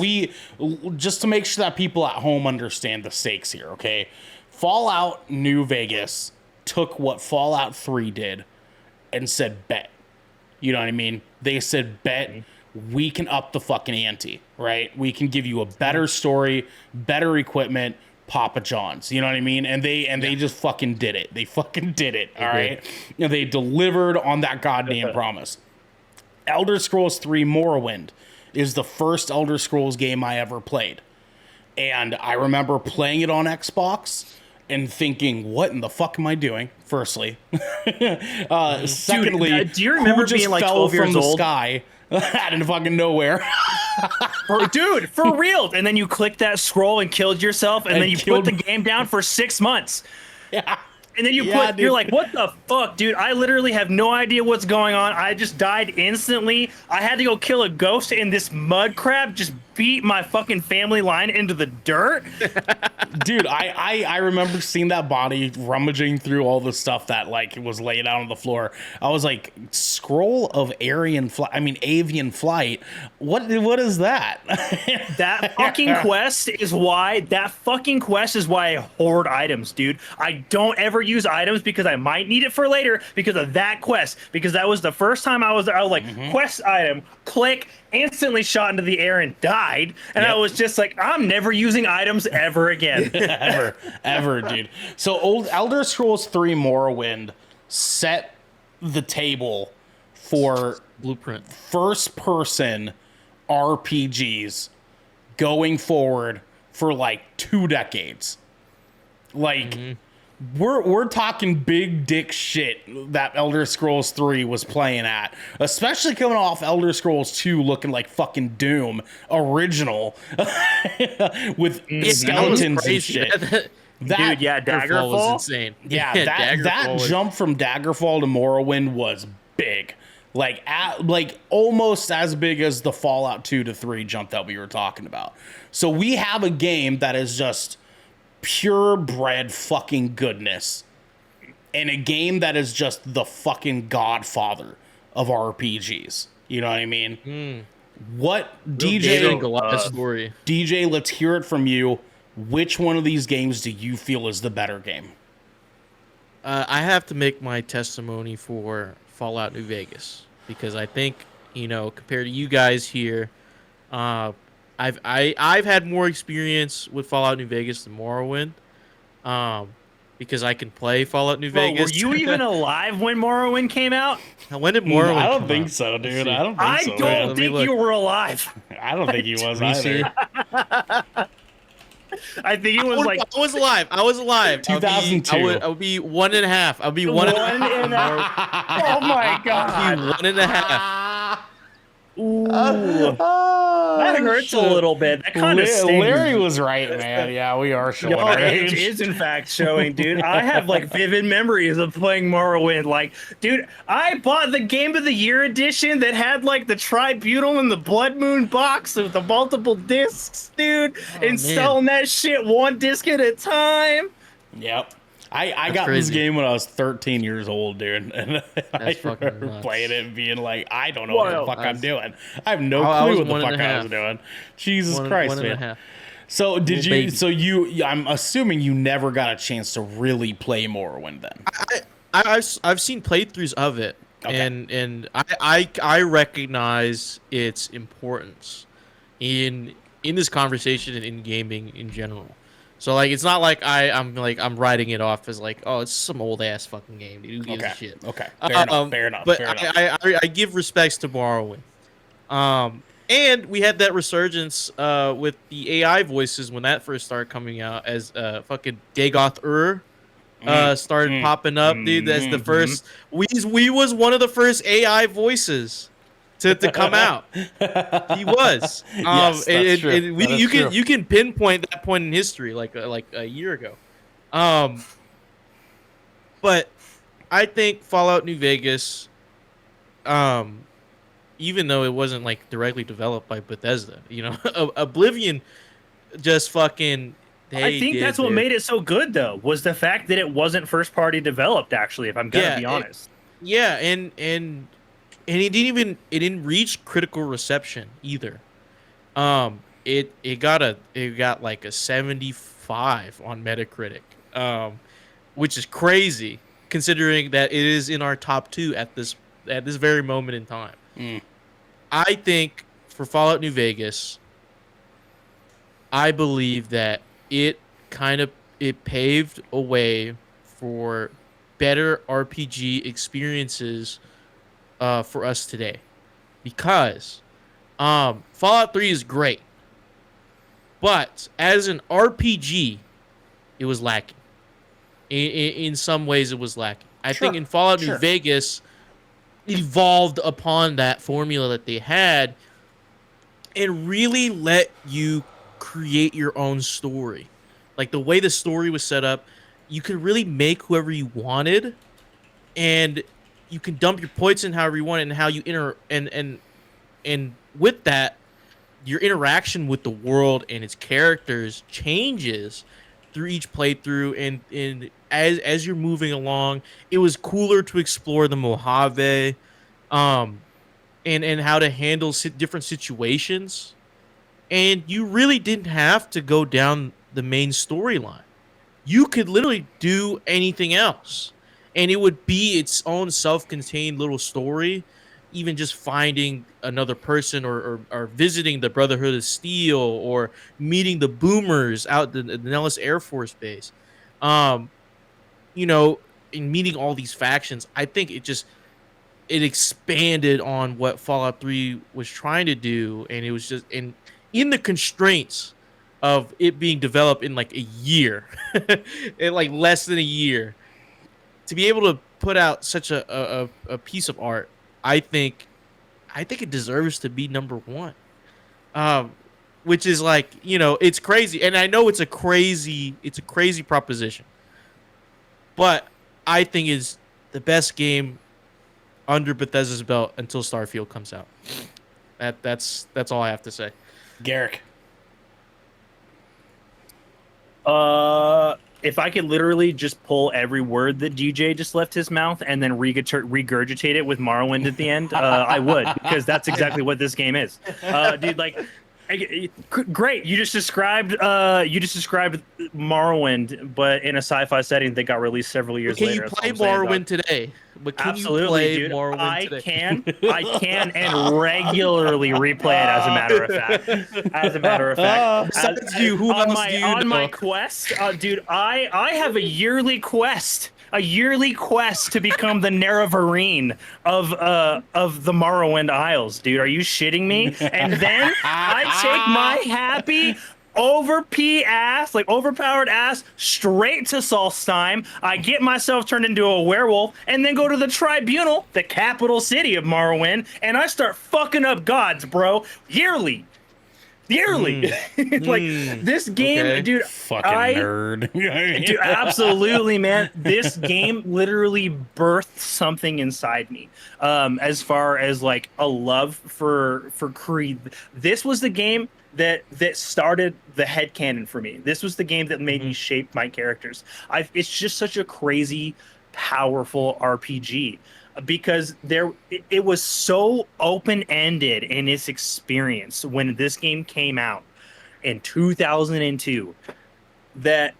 just to make sure that people at home understand the stakes here, okay? Fallout New Vegas took what Fallout 3 did and said, bet. You know what I mean? They said, bet, we can up the fucking ante, right? We can give you a better story, better equipment, Papa John's. You know what I mean? And they just fucking did it. They fucking did it, all right? You know, they delivered on that goddamn promise. Elder Scrolls 3 Morrowind is the first Elder Scrolls game I ever played. And I remember playing it on Xbox and thinking, what in the fuck am I doing? Firstly. Secondly, dude, do you remember being like 12 years from the old? sky out of fucking nowhere? Dude, for real. And then you clicked that scroll and killed yourself, and then you put the game down for 6 months. Yeah. And then you're like, what the fuck, dude? I literally have no idea what's going on. I just died instantly. I had to go kill a ghost, and this mud crab just beat my fucking family line into the dirt. Dude, I remember seeing that body rummaging through all the stuff that like was laid out on the floor. I was like, scroll of avian flight. What is that? That fucking quest is why I hoard items, dude. I don't ever use items because I might need it for later because of that quest. Because that was the first time I was like, quest item, click, instantly shot into the air and died. And I was just like, I'm never using items ever again. ever, dude. So old Elder Scrolls 3 Morrowind set the table for blueprint first person RPGs going forward for like 2 decades. Like we're talking big dick shit that Elder Scrolls 3 was playing at, especially coming off Elder Scrolls 2 looking like fucking Doom original with skeletons and shit. Dude, yeah, Daggerfall was insane. Yeah, that jump from Daggerfall to Morrowind was big. Like almost as big as the Fallout 2 to 3 jump that we were talking about. So we have a game that is just purebred fucking goodness, and a game that is just the fucking godfather of RPGs. You know what I mean? What DJ, let's hear it from you. Which one of these games do you feel is the better game? I have to make my testimony for Fallout New Vegas because I think, compared to you guys here, I've had more experience with Fallout New Vegas than Morrowind, because I can play Fallout New Vegas. Were you even alive when Morrowind came out? When did Morrowind? I don't think so, dude. I don't think you were alive. I don't think he was either. I think it was I was alive. 2002. I would be 1.5. I'll be one and a half. Oh my god. I'll be 1.5. Ooh. That hurts a little bit. That kind of stings. Larry was right, man. Yeah, we are showing our age. It is, in fact, showing, dude. I have, vivid memories of playing Morrowind. Dude, I bought the Game of the Year edition that had, the Tribunal and the Blood Moon box with the multiple discs, dude. Selling that shit one disc at a time. Yep. I got crazy. This game when I was 13 years old, dude. And I remember playing it and being like, I don't know what the fuck I'm doing. I have no clue what the fuck I was doing. Jesus Christ, man. So I'm assuming you never got a chance to really play Morrowind then. I've seen playthroughs of it, and I recognize its importance in this conversation and in gaming in general. So it's not like I'm writing it off as it's some old ass fucking game, dude. Who gives a shit? Okay. Fair enough. But I give respects to Morrowind. And we had that resurgence with the AI voices when that first started coming out, as fucking Dagoth started popping up, dude. That's the first. We was one of the first AI voices to come out. He was. Yes, that's true. You can pinpoint that point in history, like a year ago. But I think Fallout New Vegas, even though it wasn't directly developed by Bethesda, Oblivion just fucking I think that's what made it so good, though, was the fact that it wasn't first party developed. Actually, if I'm gonna be honest. And it didn't reach critical reception either. It got like a 75 on Metacritic, which is crazy considering that it is in our top 2 at this very moment in time. I think for Fallout New Vegas, I believe that it paved a way for better RPG experiences for us today, because Fallout 3 is great, but as an RPG, it was lacking. In some ways, it was lacking. I think in Fallout New Vegas, evolved upon that formula that they had and really let you create your own story. Like the way the story was set up, you could really make whoever you wanted, and you can dump your points in however you want, and how you and with that, your interaction with the world and its characters changes through each playthrough, and as you're moving along, it was cooler to explore the Mojave, and how to handle different situations, and you really didn't have to go down the main storyline. You could literally do anything else, and it would be its own self-contained little story. Even just finding another person, or visiting the Brotherhood of Steel, or meeting the Boomers out the Nellis Air Force Base, in meeting all these factions, I think it expanded on what Fallout 3 was trying to do, and it was just in the constraints of it being developed in like a year, in like less than a year, to be able to put out such a piece of art. I think it deserves to be number 1, which is like, it's crazy, and I know it's a crazy proposition, but I think it's the best game under Bethesda's belt until Starfield comes out. That's all I have to say. Garrick. If I could literally just pull every word that DJ just left his mouth and then regurgitate it with Morrowind at the end, I would, because that's exactly what this game is. Dude, like, great. You just described Morrowind, but in a sci-fi setting that got released several years later. Can you play Morrowind today? But can Absolutely, you play dude. Morrowind today? I can, and regularly replay it. As a matter of fact. Besides you, who else do you know? On my quest, dude, I have a yearly quest. A yearly quest to become the Nerevarine of the Morrowind Isles, dude. Are you shitting me? And then I take my happy overpowered ass straight to Solstheim. I get myself turned into a werewolf, and then go to the Tribunal, the capital city of Morrowind, and I start fucking up gods, bro. Yearly. Like, this game, okay. Dude, fucking nerd. Dude, absolutely, man. This game literally birthed something inside me, as far as like a love for Creed. This was the game that started the headcanon for me. This was the game that made me shape my characters. It's just such a crazy, powerful RPG, because it was so open-ended in its experience when this game came out in 2002 that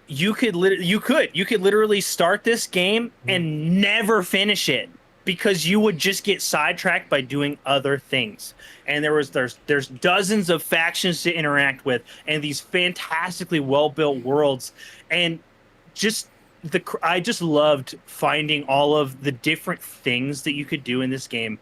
you could literally start this game and never finish it, because you would just get sidetracked by doing other things. And there's dozens of factions to interact with, and these fantastically well-built worlds, and I just loved finding all of the different things that you could do in this game.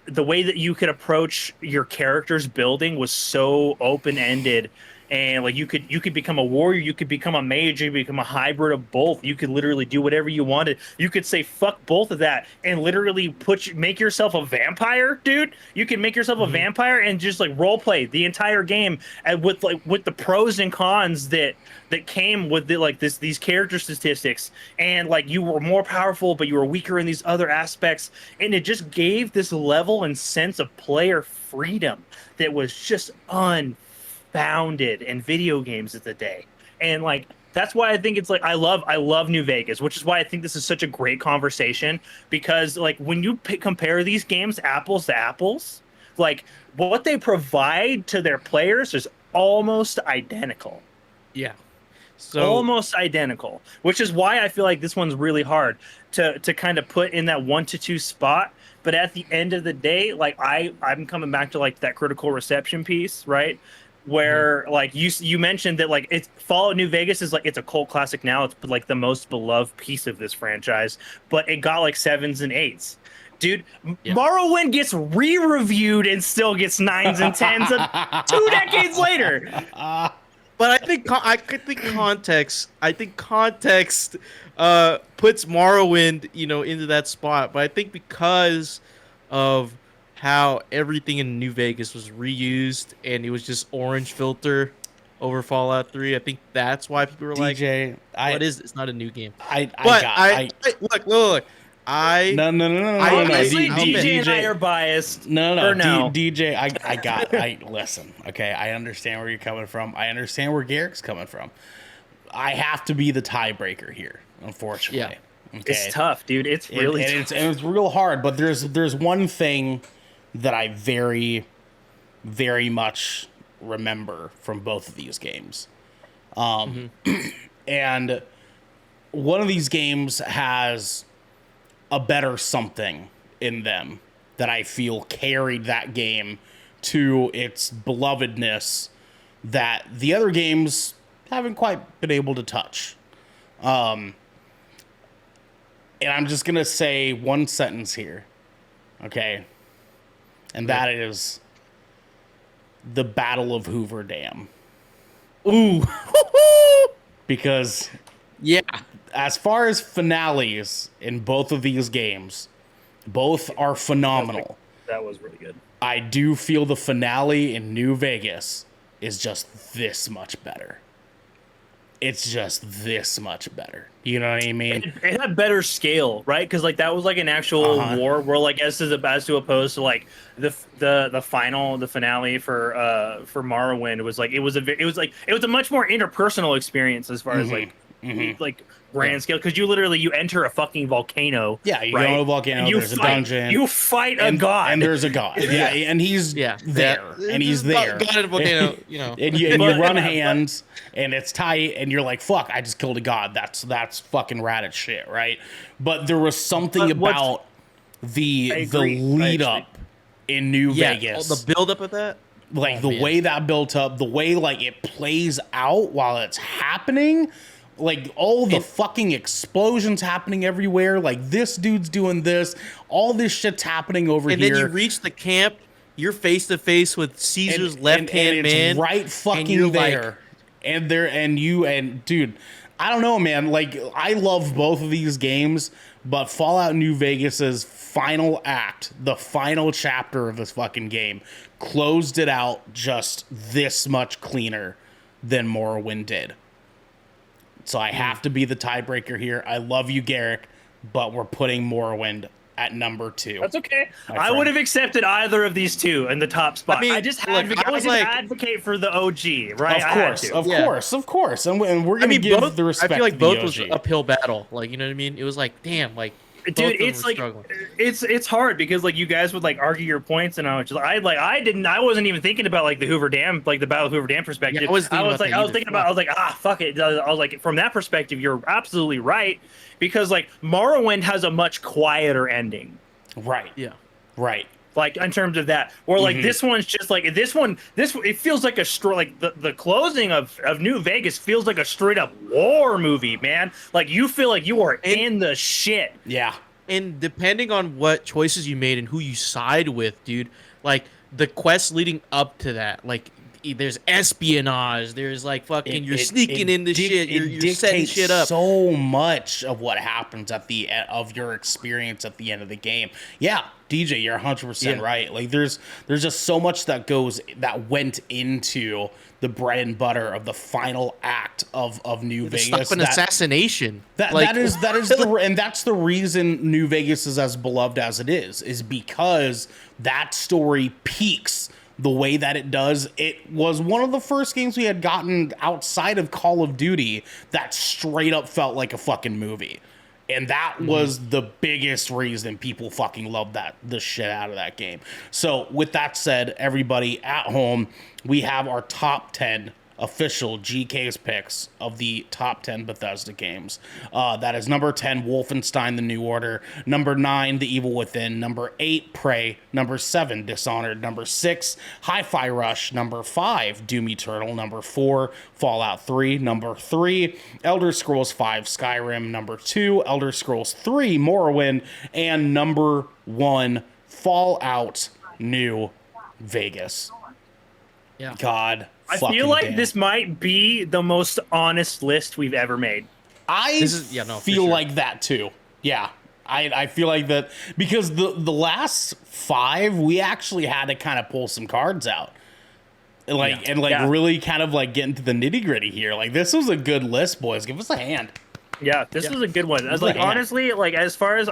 The way that you could approach your character's building was so open-ended, and like you could become a warrior, you could become a mage, you could become a hybrid of both. You could literally do whatever you wanted. You could say fuck both of that and literally make yourself a vampire, dude. You can make yourself a vampire and just like role play the entire game, and with the pros and cons that came with these character statistics, and like you were more powerful but you were weaker in these other aspects, and it just gave this level and sense of player freedom that was just founded in video games of the day. And like that's why I think it's like I love New Vegas, which is why I think this is such a great conversation, because like when you compare these games apples to apples, like what they provide to their players is almost identical. Yeah. So Almost identical, which is why I feel like this one's really hard to kind of put in that 1 to 2 spot. But at the end of the day, like I'm coming back to like that critical reception piece, right? Where like you mentioned that like it's Fallout New Vegas is like it's a cult classic now. It's like the most beloved piece of this franchise, but it got like 7s and 8s. Dude, Morrowind gets re-reviewed and still gets 9s and 10s 2 decades later. But I think context. I think context puts Morrowind, into that spot. But I think because of how everything in New Vegas was reused and it was just orange filter over Fallout 3, I think that's why people were DJ, like, "What is? It's not a new game." Look. No. Obviously, DJ and I are biased. No. DJ, I listen. Okay, I understand where you're coming from. I understand where Garrick's coming from. I have to be the tiebreaker here, unfortunately. Yeah. Okay? It's tough, dude. It's really tough. It's real hard. But there's one thing that I very, very much remember from both of these games, and one of these games has a better something in them that I feel carried that game to its belovedness that the other games haven't quite been able to touch. And I'm just going to say one sentence here. Okay. And that is the Battle of Hoover Dam. Ooh. Because as far as finales in both of these games, both are phenomenal. That was really good. I do feel the finale in New Vegas is just this much better. It's just this much better. You know what I mean? It had better scale, right? Because like that was like an actual war, where like as to opposed to like the finale for Morrowind was like it was a much more interpersonal experience as far as like grand scale, because you enter a fucking volcano. Yeah, you right? go to a volcano. There's a dungeon. You fight a god, and there's a god. Yeah, and he's there, and he's there. God in a volcano, and you run hands, and it's tight, and you're like, "Fuck, I just killed a god." That's fucking rad as shit, right? But there was something about the lead up in New Vegas, the build up of that. Like the way that built up, the way like it plays out while it's happening. Like all the fucking explosions happening everywhere. Like this dude's doing this. All this shit's happening over here. And then you reach the camp. You're face to face with Caesar's left hand man. Right fucking there. And dude, I don't know, man. Like I love both of these games, but Fallout New Vegas's final act, the final chapter of this fucking game, closed it out just this much cleaner than Morrowind did. So I have to be the tiebreaker here. I love you, Garrick, but we're putting Morrowind at number 2. That's okay. I would have accepted either of these two in the top spot. I just advocate for the OG, right? Of course. And we're going to give both, the respect. I feel like both was an uphill battle. Like, you know what I mean? It was like, damn, like, dude, it's like it's hard because like you guys would like argue your points, and I was just I wasn't even thinking about like the Hoover Dam, like the Battle of Hoover Dam perspective. Yeah, I was like from that perspective, you're absolutely right, because like Morrowind has a much quieter ending. Right. Yeah. Right. Like in terms of that, or like this one's just like it feels like the closing of New Vegas feels like a straight up war movie, man. Like you feel like you are in the shit. Yeah. And depending on what choices you made and who you side with, dude, like the quests leading up to that, like there's espionage, there's like fucking you're sneaking into shit, you're setting shit up. So much of what happens at the end of your experience at the end of the game. Yeah, DJ, you're 100% right. Like there's just so much that went into the bread and butter of the final act of New Vegas. Stuff an assassination. That's the reason New Vegas is as beloved as it is because that story peaks the way that it does. It was one of the first games we had gotten outside of Call of Duty that straight up felt like a fucking movie. And that was the biggest reason people fucking loved the shit out of that game. So with that said, everybody at home, we have our top 10 official GK's picks of the top 10 Bethesda games. That is number 10, Wolfenstein: The New Order. Number 9, The Evil Within. Number 8, Prey. Number 7, Dishonored. Number 6, Hi-Fi Rush. Number 5, Doom Eternal. Number 4, Fallout 3. Number 3, Elder Scrolls 5, Skyrim. Number 2, Elder Scrolls 3, Morrowind. And number 1, Fallout New Vegas. Yeah. God. I feel like this might be the most honest list we've ever made. I feel like that too. Yeah. I feel like that because the last 5 we actually had to kind of pull some cards out. Really kind of like get into the nitty-gritty here. Like, this was a good list, boys. Give us a hand. Yeah, this was a good one. I was like, honestly, like, as far as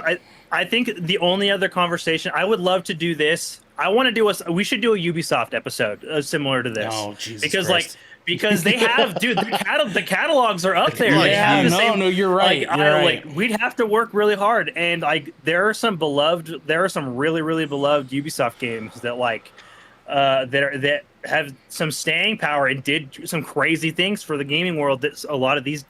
I think the only other conversation I would love to do this. I want to do we should do a Ubisoft episode similar to this. Oh, Jesus because Christ. because they have, dude, the catalogs are up there. Yeah, you're right. We'd have to work really hard, and there are some really, really beloved Ubisoft games that that have some staying power and did some crazy things for the gaming world that a lot of these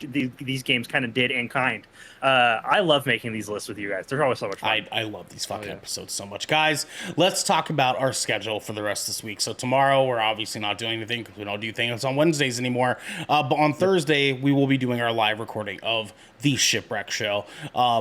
games kind of did in kind. I love making these lists with you guys. They're always so much fun. I love these fucking episodes so much. Guys, let's talk about our schedule for the rest of this week. So tomorrow, we're obviously not doing anything because we don't do things on Wednesdays anymore. But on Thursday, we will be doing our live recording of The Shipwreck Show,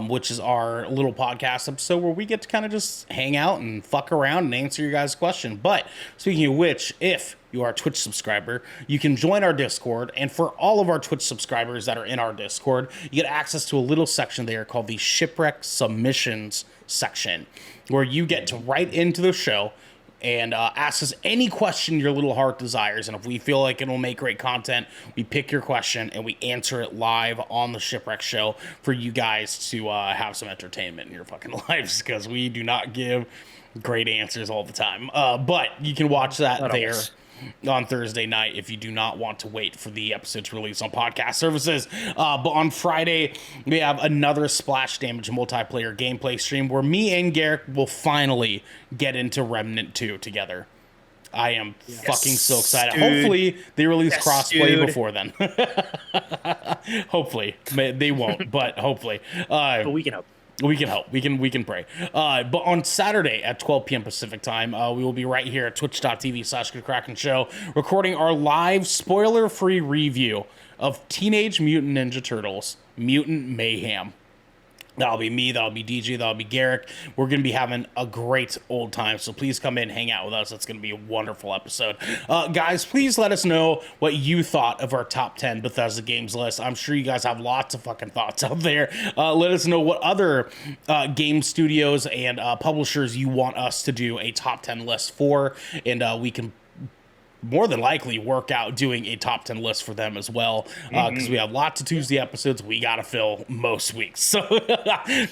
which is our little podcast episode where we get to kind of just hang out and fuck around and answer your guys' question. But speaking of which, if you are a Twitch subscriber, you can join our Discord. And for all of our Twitch subscribers that are in our Discord, you get access to a little section there called the Shipwreck Submissions section, where you get to write into the show and ask us any question your little heart desires. And if we feel like it'll make great content, we pick your question and we answer it live on the Shipwreck Show for you guys to have some entertainment in your fucking lives, because we do not give great answers all the time. But you can watch that there on Thursday night if you do not want to wait for the episode to release on podcast services. But on Friday, we have another Splash Damage multiplayer gameplay stream where me and Garrick will finally get into Remnant 2 together. I am fucking so excited. Dude. Hopefully they release crossplay before then. Hopefully. They won't, but hopefully. But we can hope. We can help. We can pray. But on Saturday at 12 p.m. Pacific time, we will be right here at twitch.tv/GoodKraken Show, recording our live spoiler-free review of Teenage Mutant Ninja Turtles: Mutant Mayhem. That'll be me, that'll be DJ, that'll be Garrick. We're going to be having a great old time, so please come in, hang out with us. It's going to be a wonderful episode. Guys, please let us know what you thought of our top 10 Bethesda games list. I'm sure you guys have lots of fucking thoughts out there. Let us know what other game studios and publishers you want us to do a top 10 list for, and we can more than likely work out doing a top 10 list for them as well, because we have lots of Tuesday episodes we gotta fill most weeks. So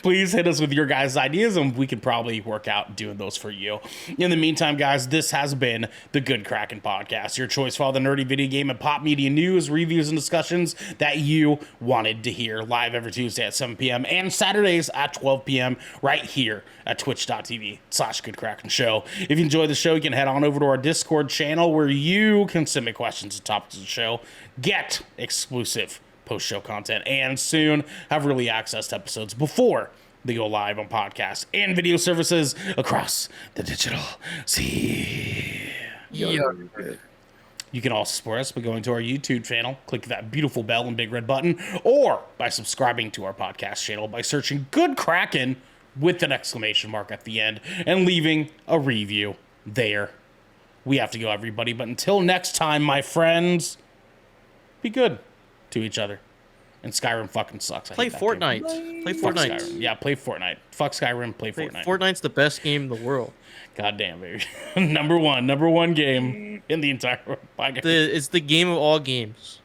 please hit us with your guys' ideas and we can probably work out doing those for you. In the meantime, guys, this has been the Good Kraken Podcast, your choice for all the nerdy video game and pop media news, reviews, and discussions that you wanted to hear, live every Tuesday at 7 p.m. and Saturdays at 12 p.m. right here at twitch.tv/GoodKraken Show. If you enjoy the show, you can head on over to our Discord channel where you can submit questions and topics of the show, get exclusive post-show content, and soon have early access to episodes before they go live on podcasts and video services across the digital sea. You can also support us by going to our YouTube channel, click that beautiful bell and big red button, or by subscribing to our podcast channel by searching Good Kraken with an exclamation mark at the end and leaving a review there. We have to go, everybody, but until next time, my friends, be good to each other. And Skyrim fucking sucks. Play Fortnite. Play Fortnite. Skyrim. Yeah, play Fortnite. Fuck Skyrim, play Fortnite. Fortnite's the best game in the world. God damn, baby. number one game in the entire world. It's the game of all games.